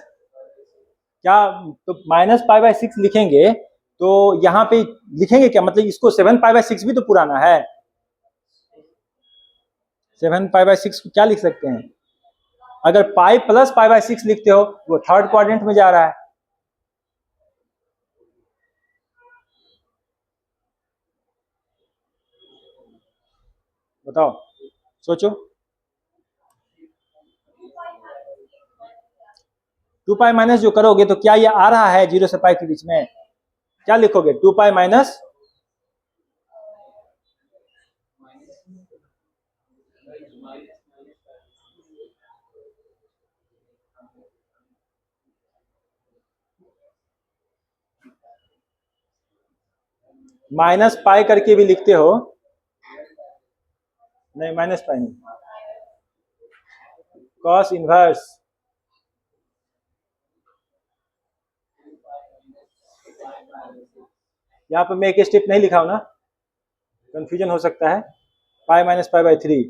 क्या? तो माइनस पाई बाय 6 लिखेंगे तो यहाँ पे लिखेंगे क्या? मतलब इसको 7 पाई बाय 6 भी तो पुराना है। 7 पाई बाय 6 को क्या लिख सकते हैं? अगर पाई प्लस पाई बाय 6 लिखते हो वो थर्ड क्वाड्रेंट में जा रहा है। बताओ, सोचो। 2 पाई माइनस जो करोगे तो क्या ये आ रहा है 0 से पाई के बीच में? क्या लिखोगे? 2 पाई माइनस माइनस पाई करके भी लिखते हो, नहीं माइनस पाई नहीं, कॉस इनवर्स यहाँ पर मैं एक स्टेप नहीं लिखा हूं ना, कंफ्यूजन हो सकता है। पाई माइनस पाई बाई 3,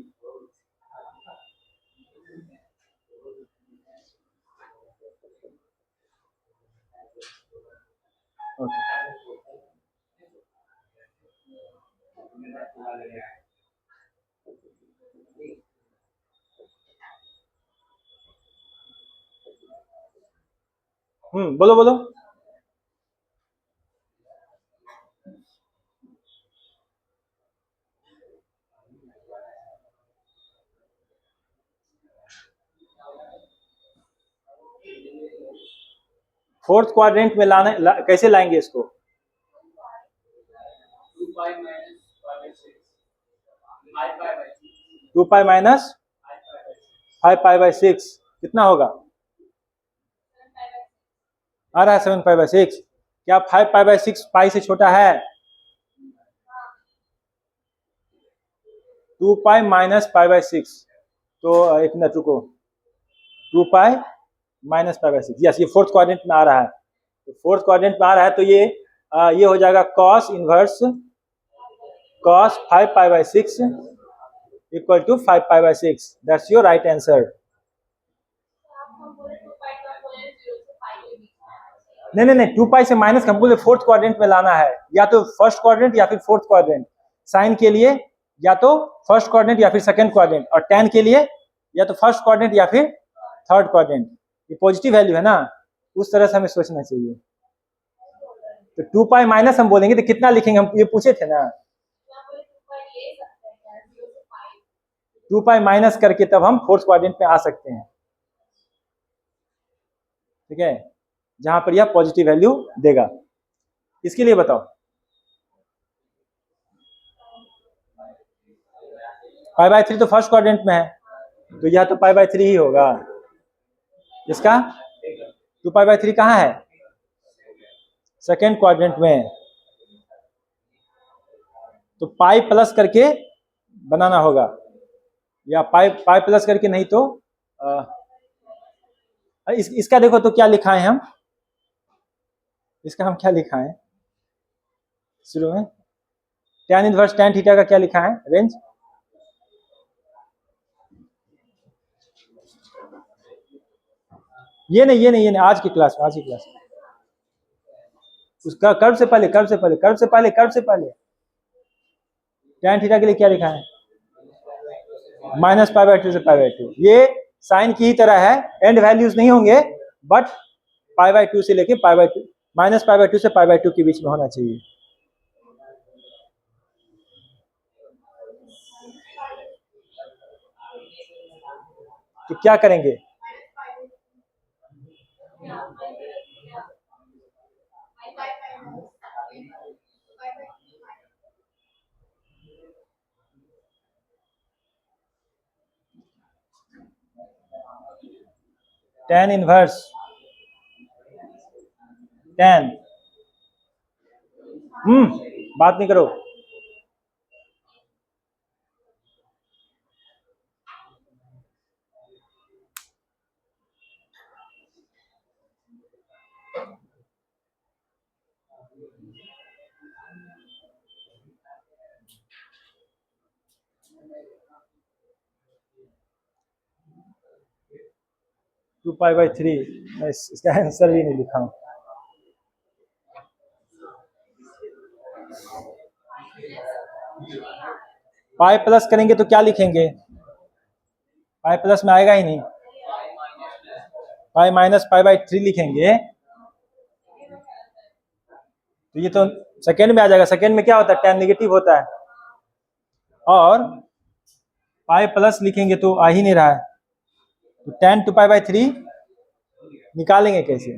बोलो बोलो। फोर्थ क्वाड्रेंट में कैसे लाएंगे इसको? 2 पाई माइनस 5 पाई बाई 6 कितना होगा? आ रहा है 7 पाई बाई 6। क्या 5 पाई बाई 6 पाई से छोटा है? 2 पाई माइनस पाई बाई 6, तो एक मिनट रुको, 2 pi minus pi by 6, yes ये फोर्थ क्वाड्रेंट में आ रहा है। तो फोर्थ क्वाड्रेंट में आ रहा है तो ये हो जाएगा cos inverse cos 5 pi by 6 equal to 5 pi by 6, that's your right answer. नहीं नहीं नहीं, 2 पाई से माइनस हमको फोर्थ क्वाड्रेंट में लाना है, या तो फर्स्ट क्वाड्रेंट या फिर फोर्थ क्वाड्रेंट। साइन के लिए या तो फर्स्ट क्वाड्रेंट या फिर सेकंड क्वाड्रेंट, और tan के लिए या तो फर्स्ट क्वाड्रेंट या फिर थर्ड क्वाड्रेंट। ये पॉजिटिव वैल्यू है ना, उस तरह से हमें सोचना चाहिए। तो 2 पाई माइनस हम बोलेंगे तो कितना लिखेंगे, हम ये पूछे थे ना, 2 पाई माइनस करके तब हम फोर्थ क्वाड्रेंट में आ सकते हैं, ठीक है, जहां पर यह पॉजिटिव वैल्यू देगा। इसके लिए बताओ, पाई बाई 3 तो फर्स्ट क्वाड्रेंट में है, तो यह तो पाई बाई 3 ही होगा। इसका 2 पाई बाई 3 कहाँ है? सेकेंड क्वाड्रेंट में, तो पाई प्लस करके बनाना होगा, या पाई पाई प्लस करके, नहीं तो इसका देखो तो क्या लिखा है हम, इसका हम क्या लिखा है शुरू में, tan इनवर्स tan थीटा का क्या लिखा है रेंज? ये नहीं आज की क्लास में, उसका कर्व से पहले tan थीटा के लिए क्या लिखा है? माइनस पाई बाई 2 से पाई बाई 2। ये साइन की ही तरह है, एंड वैल्यूज नहीं होंगे, बट पाई बाई 2 से लेके पाई बाई 2, माइनस पाई बाई 2 से पाई बाई 2 के बीच में होना चाहिए। तो क्या करेंगे? tan इनवर्स tan, बात नहीं करो, टू पाई बाई 3, मैं इसका आंसर भी नहीं लिखा हूं। पाई प्लस करेंगे तो क्या लिखेंगे? पाई प्लस में आएगा ही नहीं, पाई माइनस पाई बाई 3 लिखेंगे, तो ये तो सेकेंड में आ जाएगा। सेकेंड में क्या होता है? tan नेगेटिव होता है, और पाई प्लस लिखेंगे तो आ ही नहीं रहा है, तो tan 2 पाई बाई 3 निकालेंगे कैसे?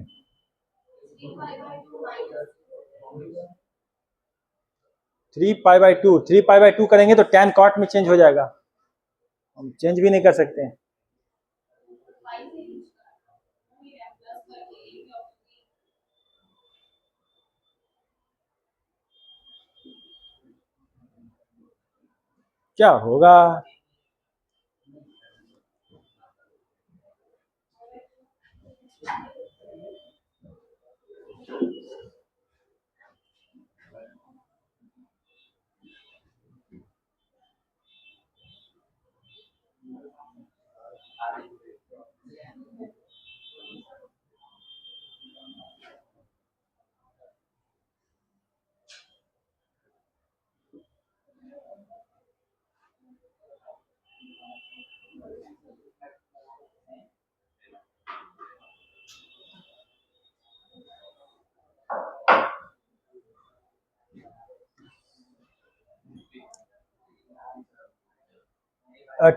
3 पाई बाई 2, 3 पाई बाई 2 करेंगे तो tan कॉट में चेंज हो जाएगा, हम चेंज भी नहीं कर सकते हैं। क्या होगा?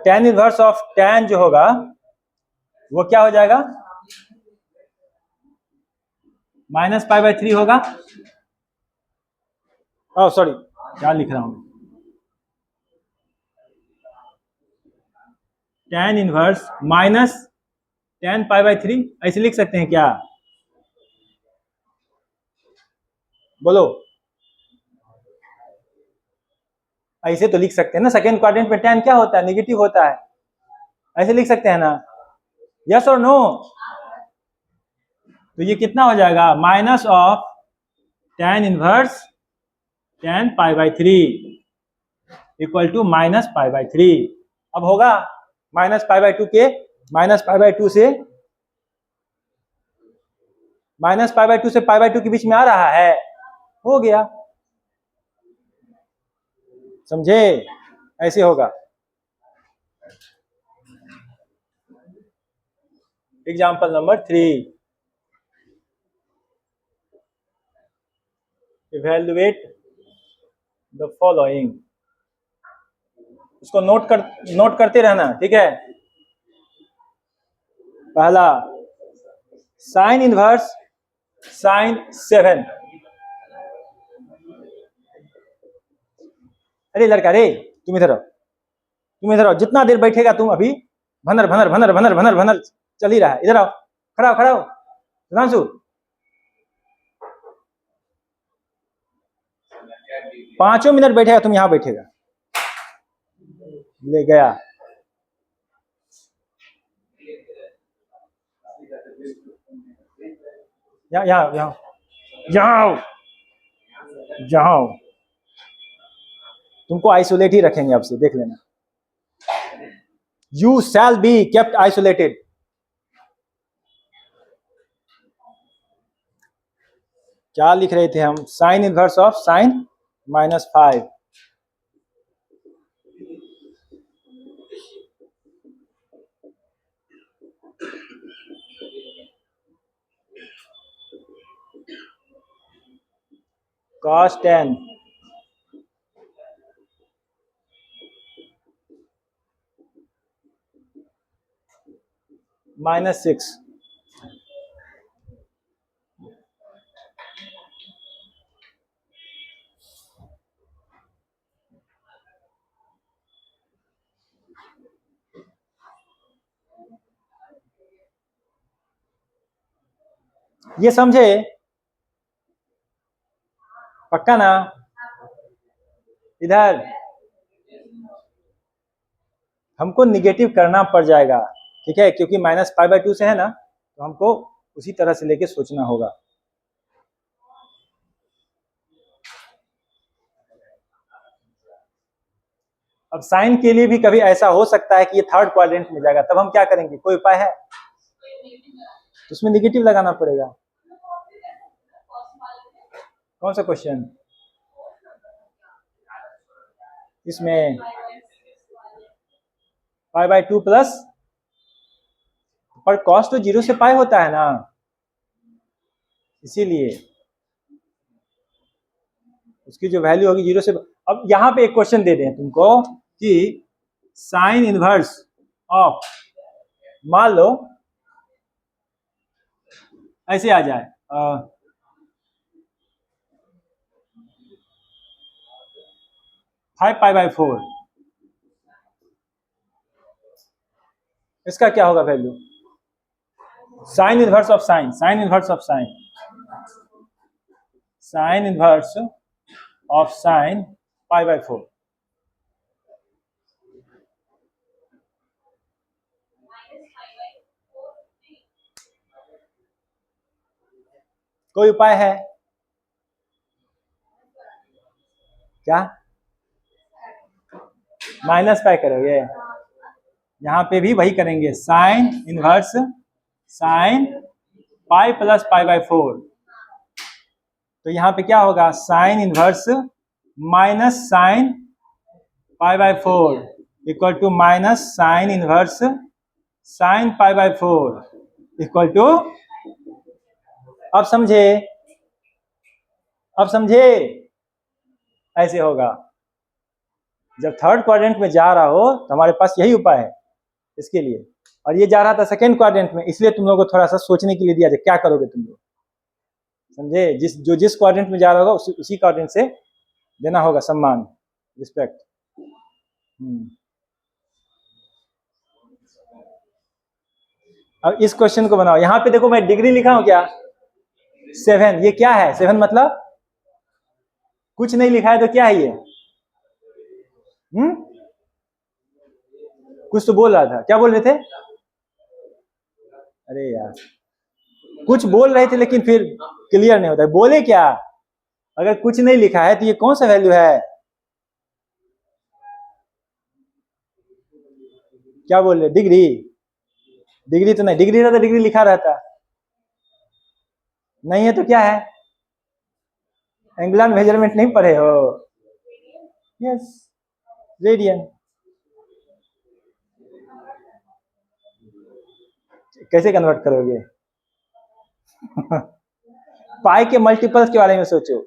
tan इनवर्स ऑफ tan जो होगा वो क्या हो जाएगा? -π/3 होगा। ओह सॉरी, क्या लिख रहा हूं? tan इनवर्स माइनस tan π/3 ऐसे लिख सकते हैं क्या? बोलो। ऐसे तो लिख सकते हैं ना, सेकेंड क्वाड्रेंट में tan क्या होता है? नेगेटिव होता है। ऐसे लिख सकते हैं ना? यस और नो? तो ये कितना हो जाएगा? Minus of tan inverse tan π/3 equal to -π/3। अब होगा -π/2 के -π/2 से -π/2 से π/2 के बीच में आ रहा है, हो गया। समझे? ऐसे होगा। Example number 3, evaluate the following. उसको नोट करते रहना, ठीक है। पहला साइन इनवर्स साइन 7। अरे लड़का रे, तुम इधर आओ, जितना देर बैठेगा तुम अभी भनर भनर भनर भनर भनर भनर चल ही रहा है। इधर आओ, खड़ा हो सुधांशु। 5 मिनट बैठेगा, तुम यहां बैठेगा। ले गया। यहाँ तुमको आइसोलेट ही रखेंगे अब से, देख लेना। You shall be kept isolated. क्या लिख रहे थे हम? Sign inverse of sign -5। cos 10 -6। ये समझे? पक्का ना? इधर हमको निगेटिव करना पड़ जाएगा, ठीक है, क्योंकि -π/2 से है ना, तो हमको उसी तरह से लेके सोचना होगा। अब साइन के लिए भी कभी ऐसा हो सकता है कि ये थर्ड क्वाड्रेंट में जाएगा, तब हम क्या करेंगे? कोई उपाय है? उसमें निगेटिव लगाना पड़ेगा। कौन सा क्वेश्चन? इसमें π/2 प्लस, पर कॉस तो 0 से पाई होता है ना, इसीलिए उसकी जो वैल्यू होगी 0 से। अब यहां पे एक क्वेश्चन दे दें तुमको कि साइन इनवर्स ऑफ, मान लो ऐसे आ जाए 5π/4, इसका क्या होगा value? Sine inverse of sine, sine inverse of sine, sine inverse of sine π/4। कोई उपाय है क्या? माइनस पाई करोगे? यहाँ पे भी वही करेंगे, sine inverse sine pi plus pi by 4। तो यहाँ पे क्या होगा, sine inverse minus sine pi by 4 equal to minus sine inverse sine pi by 4 equal to, अब समझे? अब समझे? ऐसे होगा। जब थर्ड क्वाड्रेंट में जा रहा हो तो हमारे पास यही उपाय है इसके लिए, और ये जा रहा था सेकेंड क्वाड्रेंट में, इसलिए तुम लोगों को थोड़ा सा सोचने के लिए दिया जाए क्या करोगे तुम लोग, समझे? जिस क्वाड्रेंट में जा रहा होगा उसी क्वाड्रेंट से देना होगा सम्मान, रिस्पेक्ट। अब इस क्वेश्चन को बनाओ। यहाँ पे देखो मैं डिग्री लिखा हूं क्या? 7। ये क्या है 7 मतलब? कुछ नहीं लिखा है तो क्या है ये? कुछ तो बोल रहा था, क्या बोल रहे थे? अरे यार कुछ बोल रहे थे लेकिन फिर क्लियर नहीं होता है, बोले क्या? अगर कुछ नहीं लिखा है तो ये कौन सा वैल्यू है? क्या बोल रहे? डिग्री? डिग्री तो नहीं, डिग्री रहता डिग्री लिखा रहता, नहीं है तो क्या है? एंगुलर मेजरमेंट नहीं पढ़े हो? Yes, radian. कैसे कन्वर्ट करोगे? पाई के मल्टीपल्स के बारे में सोचो।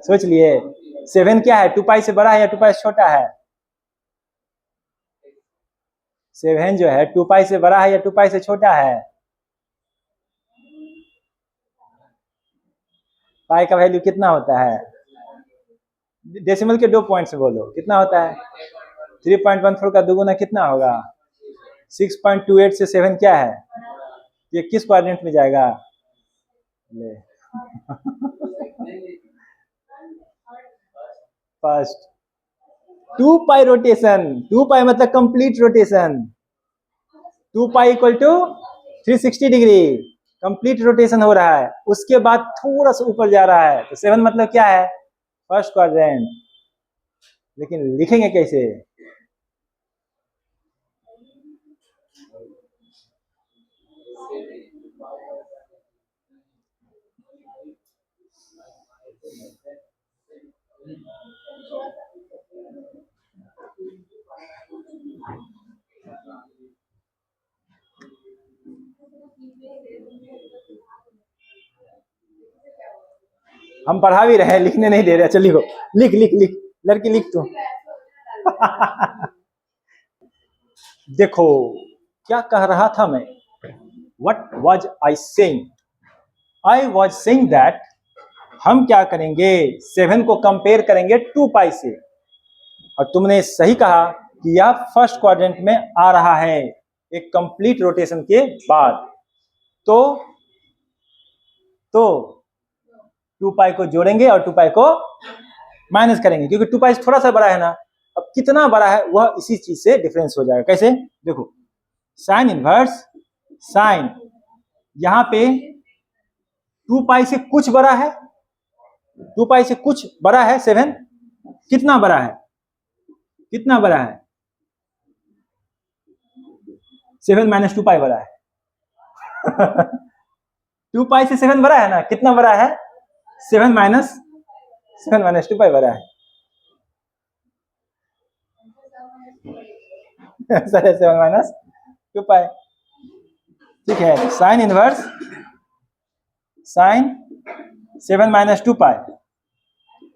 सोच लिए? 7 क्या है? 2 पाई से बड़ा है या 2 पाई से छोटा है? 7 जो है 2 पाई से बड़ा है या 2 पाई से छोटा है? पाई का वैल्यू कितना होता है? डेसिमल के 2 पॉइंट से बोलो, कितना होता है? 3.14 का दुगुना कितना होगा? 6.28 से 7 क्या है? ये किस क्वाड्रेंट में जाएगा? ले फर्स्ट। 2 पाई रोटेशन, 2 पाई मतलब complete rotation, 2 pi equal to 360 degree complete rotation हो रहा है, उसके बाद थोड़ा सा ऊपर जा रहा है, तो 7 मतलब क्या है? First quadrant. लेकिन लिखेंगे कैसे? हम पढ़ा भी रहे, लिखने नहीं दे रहे। चल लिखो, लिख लिख लिख, लड़की लिख तू। देखो क्या कह रहा था मैं, what was I saying? I was saying that हम क्या करेंगे, 7 को कंपेयर करेंगे 2 पाई से, और तुमने सही कहा कि यह फर्स्ट क्वाड्रेंट में आ रहा है एक कंप्लीट रोटेशन के बाद। तो 2 पाई को जोड़ेंगे और 2 पाई को माइनस करेंगे, क्योंकि 2 पाई थोड़ा सा बड़ा है ना। अब कितना बड़ा है वह इसी चीज से डिफरेंस हो जाएगा। कैसे? देखो, साइन इनवर्स साइन, यहां पे 2 पाई से कुछ बड़ा है, 2 पाई से कुछ बड़ा है 7। कितना बड़ा है? कितना बड़ा है? 7 माइनस 2 पाई बड़ा है। 2 पाई से 7 बड़ा है ना, कितना बड़ा है? 7 माइनस 2 पाई बड़ा है। सर 7 माइनस 2 पाई, ठीक है। Sine inverse sine 7 minus 2 pi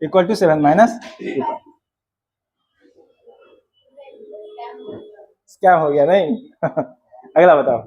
equal to 7 minus 2 pi. क्या हो गया नहीं? अगला बताओ।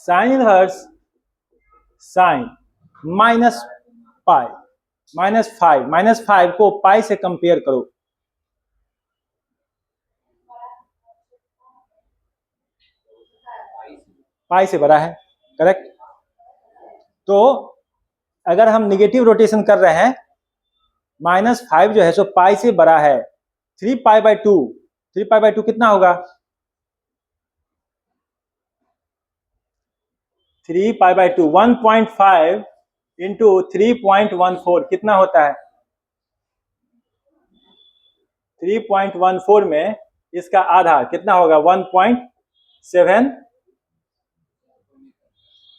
Sine inverse sine minus pi -5 को पाई से कंपेयर करो। पाई से बड़ा है, करेक्ट। तो अगर हम निगेटिव रोटेशन कर रहे हैं, -5 जो है सो पाई से बड़ा है। 3π/2 कितना होगा? 3π/2 1.5 इंटू 3.14 कितना होता है? 3.14 में इसका आधा कितना होगा? 1.7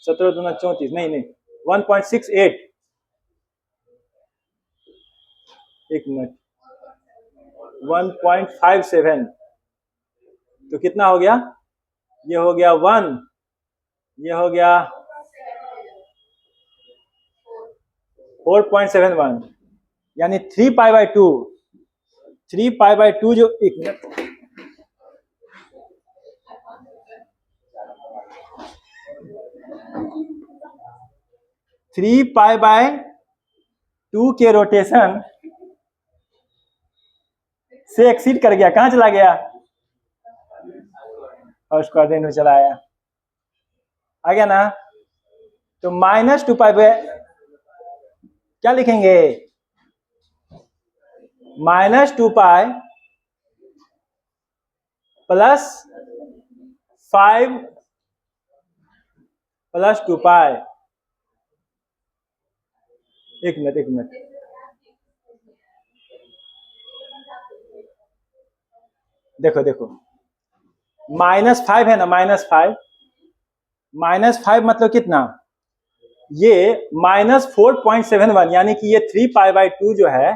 17 दूना 34 नहीं 1.68 एक मिनट 1.57 तो कितना हो गया? ये हो गया 1, ये हो गया 4.71 यानी 3π/2 जो एक मिनट 3π/2 के रोटेशन से एक्सीड कर गया। कहां चला गया? फर्स्ट क्वाड्रेंट में चला आया, आ गया ना। तो -2π पे क्या लिखेंगे? -2π +5 + 2π। एक मिनट देखो -5 है ना, -5 मतलब कितना? ये -4.71 यानी कि ये 3π/2 जो है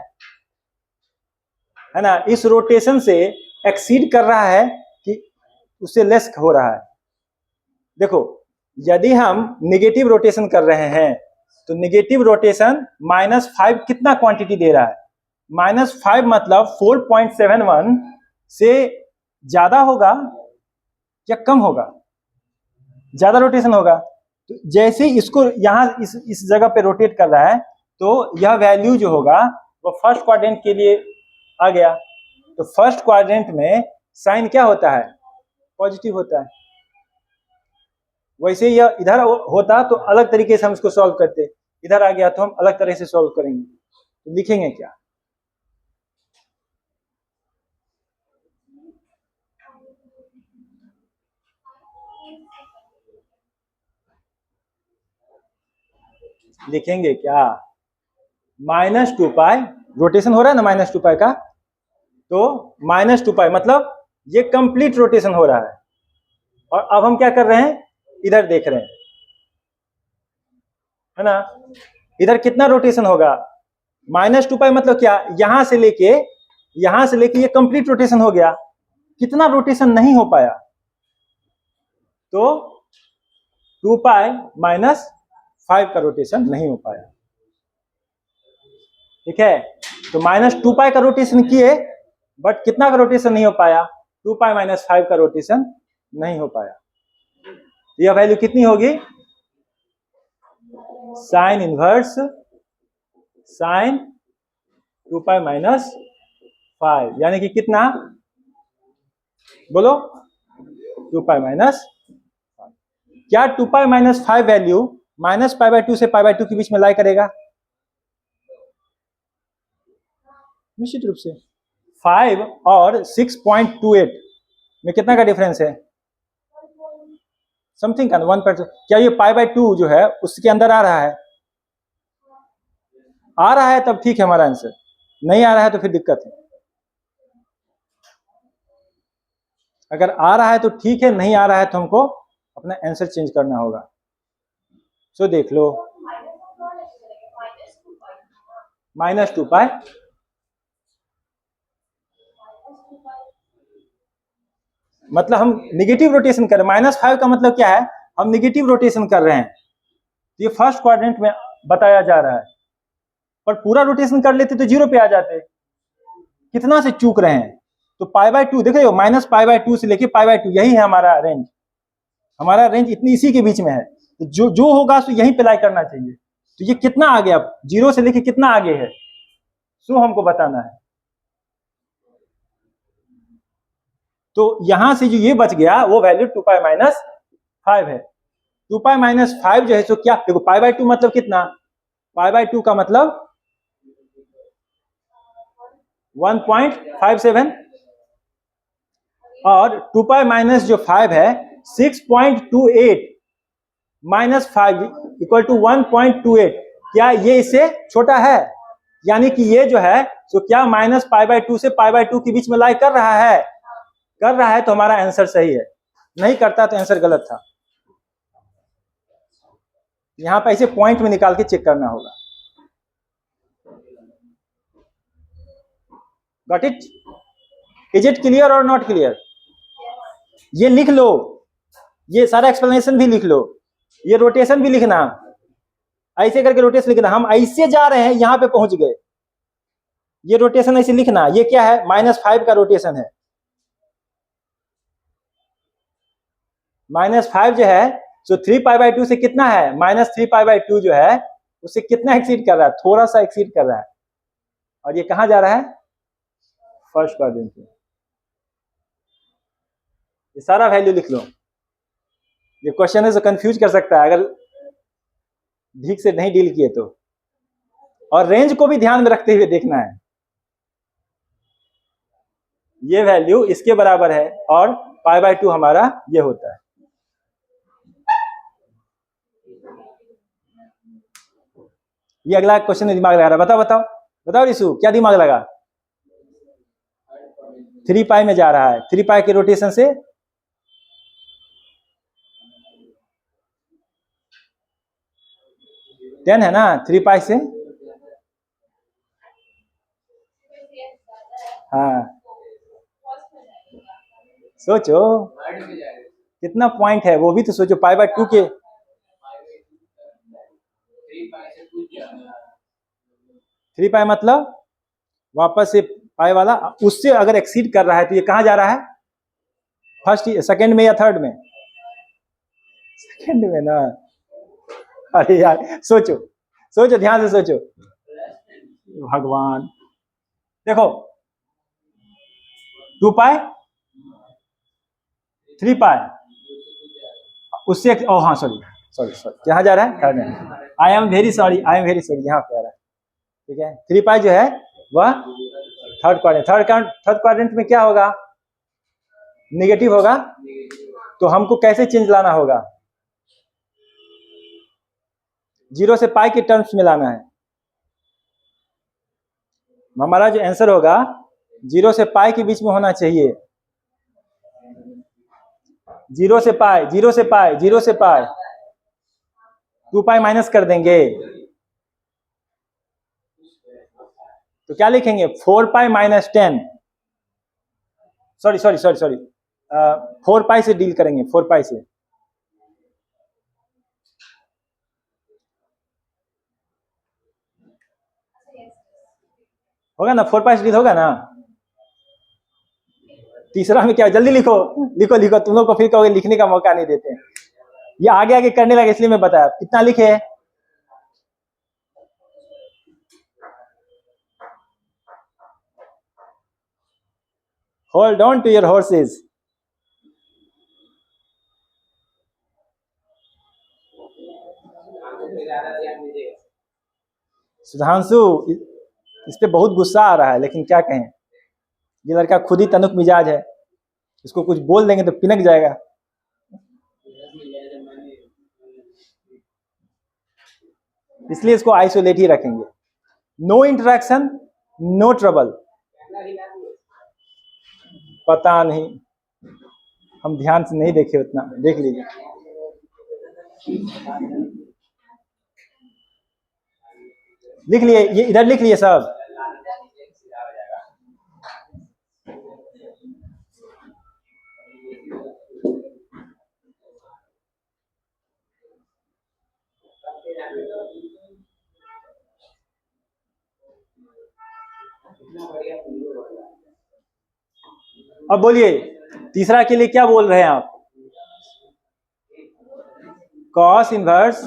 ना, इस रोटेशन से एक्सीड कर रहा है कि उससे लेस हो रहा है। देखो यदि हम निगेटिव रोटेशन कर रहे हैं तो निगेटिव रोटेशन -5 कितना क्वांटिटी दे रहा है? -5 मतलब 4.71 से ज्यादा होगा या कम होगा? ज्यादा रोटेशन होगा। तो जैसे इसको यहां इस जगह पे रोटेट कर रहा है तो यह वैल्यू जो होगा वो फर्स्ट क्वाड्रेंट के लिए आ गया। तो फर्स्ट क्वाड्रेंट में साइन क्या होता है? पॉजिटिव होता है। वैसे यह इधर होता तो अलग तरीके से हम इसको सॉल्व करते, इधर आ गया तो हम अलग तरह से सॉल्व करेंगे। तो लिखेंगे क्या? लिखेंगे क्या? -2π रोटेशन हो रहा है ना -2π का, तो -2π मतलब ये कंप्लीट रोटेशन हो रहा है। और अब हम क्या कर रहे हैं? इधर देख रहे हैं, है ना। इधर कितना रोटेशन होगा? -2π मतलब क्या? यहां से लेके ये कंप्लीट रोटेशन हो गया। कितना रोटेशन नहीं हो पाया? तो 2π - 5 का रोटेशन नहीं हो पाया। ठीक है, तो -2π का रोटेशन किए बट कितना का रोटेशन नहीं हो पाया? 2π - 5 का रोटेशन नहीं हो पाया। यह वैल्यू कितनी होगी? साइन इनवर्स साइन 2π - 5 यानी कि कितना? बोलो 2π - 5। क्या 2π - 5 वैल्यू -π/2 से π/2 के बीच में लाई करेगा? निश्चित रूप से। 5 और 6.28 में कितना का डिफरेंस है? समथिंग का 1%। क्या ये π/2 जो है उसके अंदर आ रहा है? आ रहा है तब ठीक है हमारा आंसर, नहीं आ रहा है तो फिर दिक्कत है। अगर आ रहा है तो ठीक है, नहीं आ रहा है तो हमको अपना आंसर चेंज करना होगा। सो देख लो -2π मतलब हम निगेटिव रोटेशन कर रहे हैं। -5 का मतलब क्या है? हम निगेटिव रोटेशन कर रहे हैं। ये फर्स्ट क्वाड्रेंट में बताया जा रहा है, पर पूरा रोटेशन कर लेते तो 0 पे आ जाते। कितना से चूक रहे हैं? तो π/2 देख रहे हो, -π/2 से लेके π/2 यही है हमारा रेंज। हमारा रेंज इतनी इसी के बीच में है, तो जो जो होगा सो यहीं पे लाई करना चाहिए। तो ये कितना आगे, अब 0 से लेके कितना आगे है सो हमको बताना है। तो यहां से जो ये बच गया वो वैल्यू 2 पाई माइनस 5 है। 2 पाई माइनस 5 जो है सो क्या, देखो पाई बाय 2 मतलब कितना, पाई बाय 2 का मतलब 1.57 और 2 पाई माइनस जो 5 है 6.28 माइनस 5 इक्वल टू 1.28। क्या ये इससे छोटा है? यानी कि ये जो है तो क्या माइनस पाई बाय 2 से पाई बाय 2 के बीच में लाई कर रहा है? कर रहा है, तो हमारा आंसर सही है। नहीं करता तो आंसर गलत था। यहां पर ऐसे पॉइंट में निकाल के चेक करना होगा। Got it? Is it clear और नॉट क्लियर? ये लिख लो, ये सारा एक्सप्लेनेशन भी लिख लो, ये रोटेशन भी लिखना, ऐसे करके रोटेशन लिखना। हम ऐसे जा रहे हैं, यहां पे पहुंच गए, ये रोटेशन ऐसे लिखना। ये क्या है? -5 का रोटेशन है। -5 जो है तो 3 पाई बाय 2 से कितना है? -3 पाई बाय 2 जो है उससे कितना एक्सीड कर रहा है? थोड़ा सा एक्सीड कर रहा है। और ये कहां जा रहा है? फर्स्ट क्वाड्रेंट में। ये सारा वैल्यू लिख लो। ये क्वेश्चन है तो कंफ्यूज कर सकता है अगर ठीक से नहीं डील किए तो। और रेंज को भी ध्यान में रखते हुए देखना है। ये वैल्यू इसके बराबर है और पाई बाय 2 हमारा ये होता है। ये अगला क्वेश्चन में दिमाग लगा रहा है। बताओ बताओ बताओ रिशु, क्या दिमाग लगा? 3 पाई में जा रहा है। 3 पाई के रोटेशन से टेन है ना, 3 पाई से। हाँ सोचो कितना पॉइंट है, वो भी तो सोचो। पाई बाय 2 के 3 पाई मतलब वापस से पाई वाला, उससे अगर एक्सीड कर रहा है तो ये कहां जा रहा है? फर्स्ट, सेकंड में या थर्ड में? सेकंड में ना। अरे यार सोचो सोचो, ध्यान से सोचो। भगवान देखो, 2 पाई 3 पाई उससे, ओ हाँ सॉरी सॉरी सॉरी, कहाँ जा रहा है? थर्ड में। I am very sorry, I am very sorry, यहाँ पे आ रहा है। ठीक है, 3 पाई जो है वह थर्ड क्वाड्रेंट। थर्ड क्वाड्रेंट में क्या होगा? निगेटिव होगा। तो हमको कैसे चेंज लाना होगा? 0 से पाई के टर्म्स में लाना है। हमारा जो आंसर होगा 0 से पाई के बीच में होना चाहिए। 0 से पाई 0 से पाई 0 से पाई 2 पाई माइनस कर देंगे तो क्या लिखेंगे? 4 pi minus 10। Sorry sorry sorry sorry, 4 पाई से डील करेंगे, 4 पाई से। होगा ना? 4 पाई से डील होगा ना? तीसरा में क्या? जल्दी लिखो लिखो लिखो, तुम लोग को फिर कहोगे लिखने का मौका नहीं देते। ये आगे आगे करने लगे इसलिए मैं बताया। कितना लिखे? Hold on to your horses. Sudhanshu, इस पे बहुत गुस्सा आ रहा है, लेकिन क्या कहें, ये लड़का खुद ही तनुक मिजाज है। इसको कुछ बोल देंगे तो पिनक जाएगा। इसलिए इसको आइसोलेट ही रखेंगे। No interaction, no trouble. पता नहीं, हम ध्यान से नहीं देखे उतना, देख लीजिए। लिख लिए? ये इधर लिख लिए सब? अब बोलिए तीसरा के लिए क्या बोल रहे हैं आप? cos इनवर्स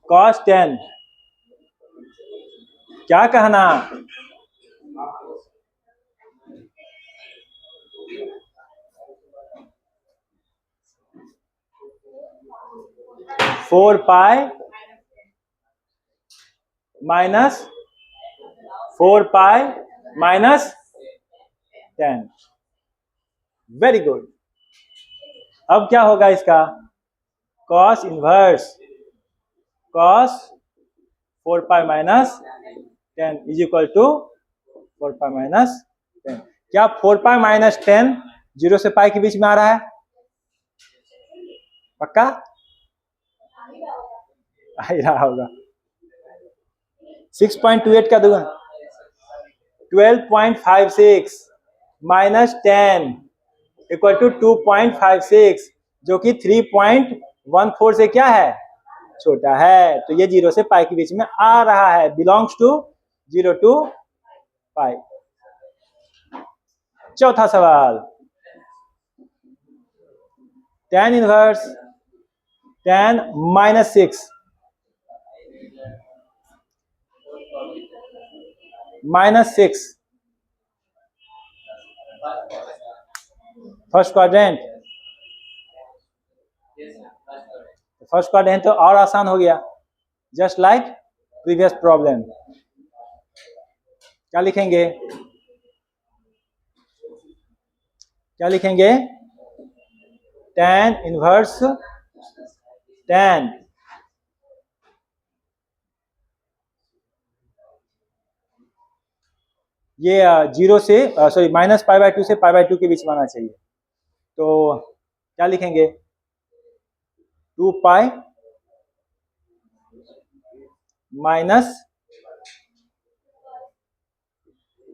cos 10, क्या कहना? Four pi minus 10। Very good. अब क्या होगा इसका? cos inverse cos 4 pi minus 10 is equal to 4 pi minus 10। क्या 4 पाई माइनस 10 0 से पाई के बीच में आ रहा है? पक्का? आ ही रहा होगा। 6.28 का दुगुना 12.56 माइनस 10 इक्वल टू 2.56, जो कि 3.14 से क्या है? छोटा है। तो ये 0 से पाई के बीच में आ रहा है, बिलोंग्स टू 0 to पाई। चौथा सवाल, tan inverse tan minus 6 minus 6 first quadrant. First quadrant तो और आसान हो गया, जस्ट लाइक प्रीवियस प्रॉब्लम। क्या लिखेंगे? क्या लिखेंगे? tan इनवर्स tan ये 0 से सॉरी माइनस पाई बाय 2 से पाई बाय 2 के बीच में आना चाहिए। तो क्या लिखेंगे? 2 पाई माइनस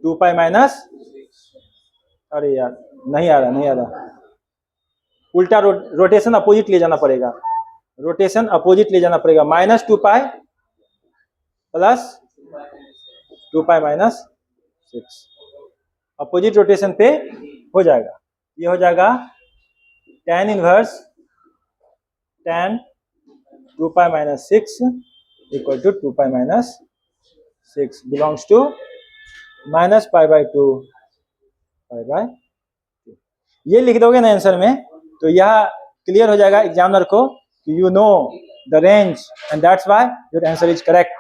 2 पाई माइनस, अरे यार नहीं आ रहा। उल्टा रोटेशन अपोजिट ले जाना पड़ेगा, रोटेशन अपोजिट ले जाना पड़ेगा। Minus 2 pi plus 2 pi minus 6 opposite rotation पे हो जाएगा। ये हो जाएगा tan inverse tan 2 pi minus 6 equal to 2 pi minus 6 belongs to minus pi bye 2 pi bye 2। ये लिख दोगे ना आंसर में, तो यह क्लियर हो जाएगा एग्जामिनर को कि you know the range and that's why your answer is correct.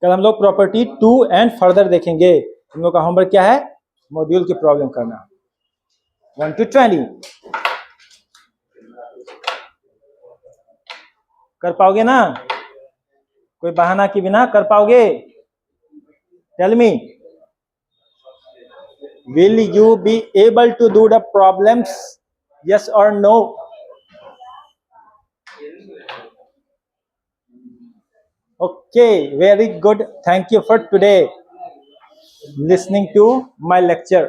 कल हम लोग प्रॉपर्टी 2 एंड फर्दर देखेंगे। हम लोग का होमवर्क क्या है? मॉड्यूल की प्रॉब्लम करना 1 to 20। कर पाओगे ना? कोई बहाना के बिना कर पाओगे? Tell me, will you be able to do the problems? Yes or no? Okay, very good. Thank you for today listening to my lecture.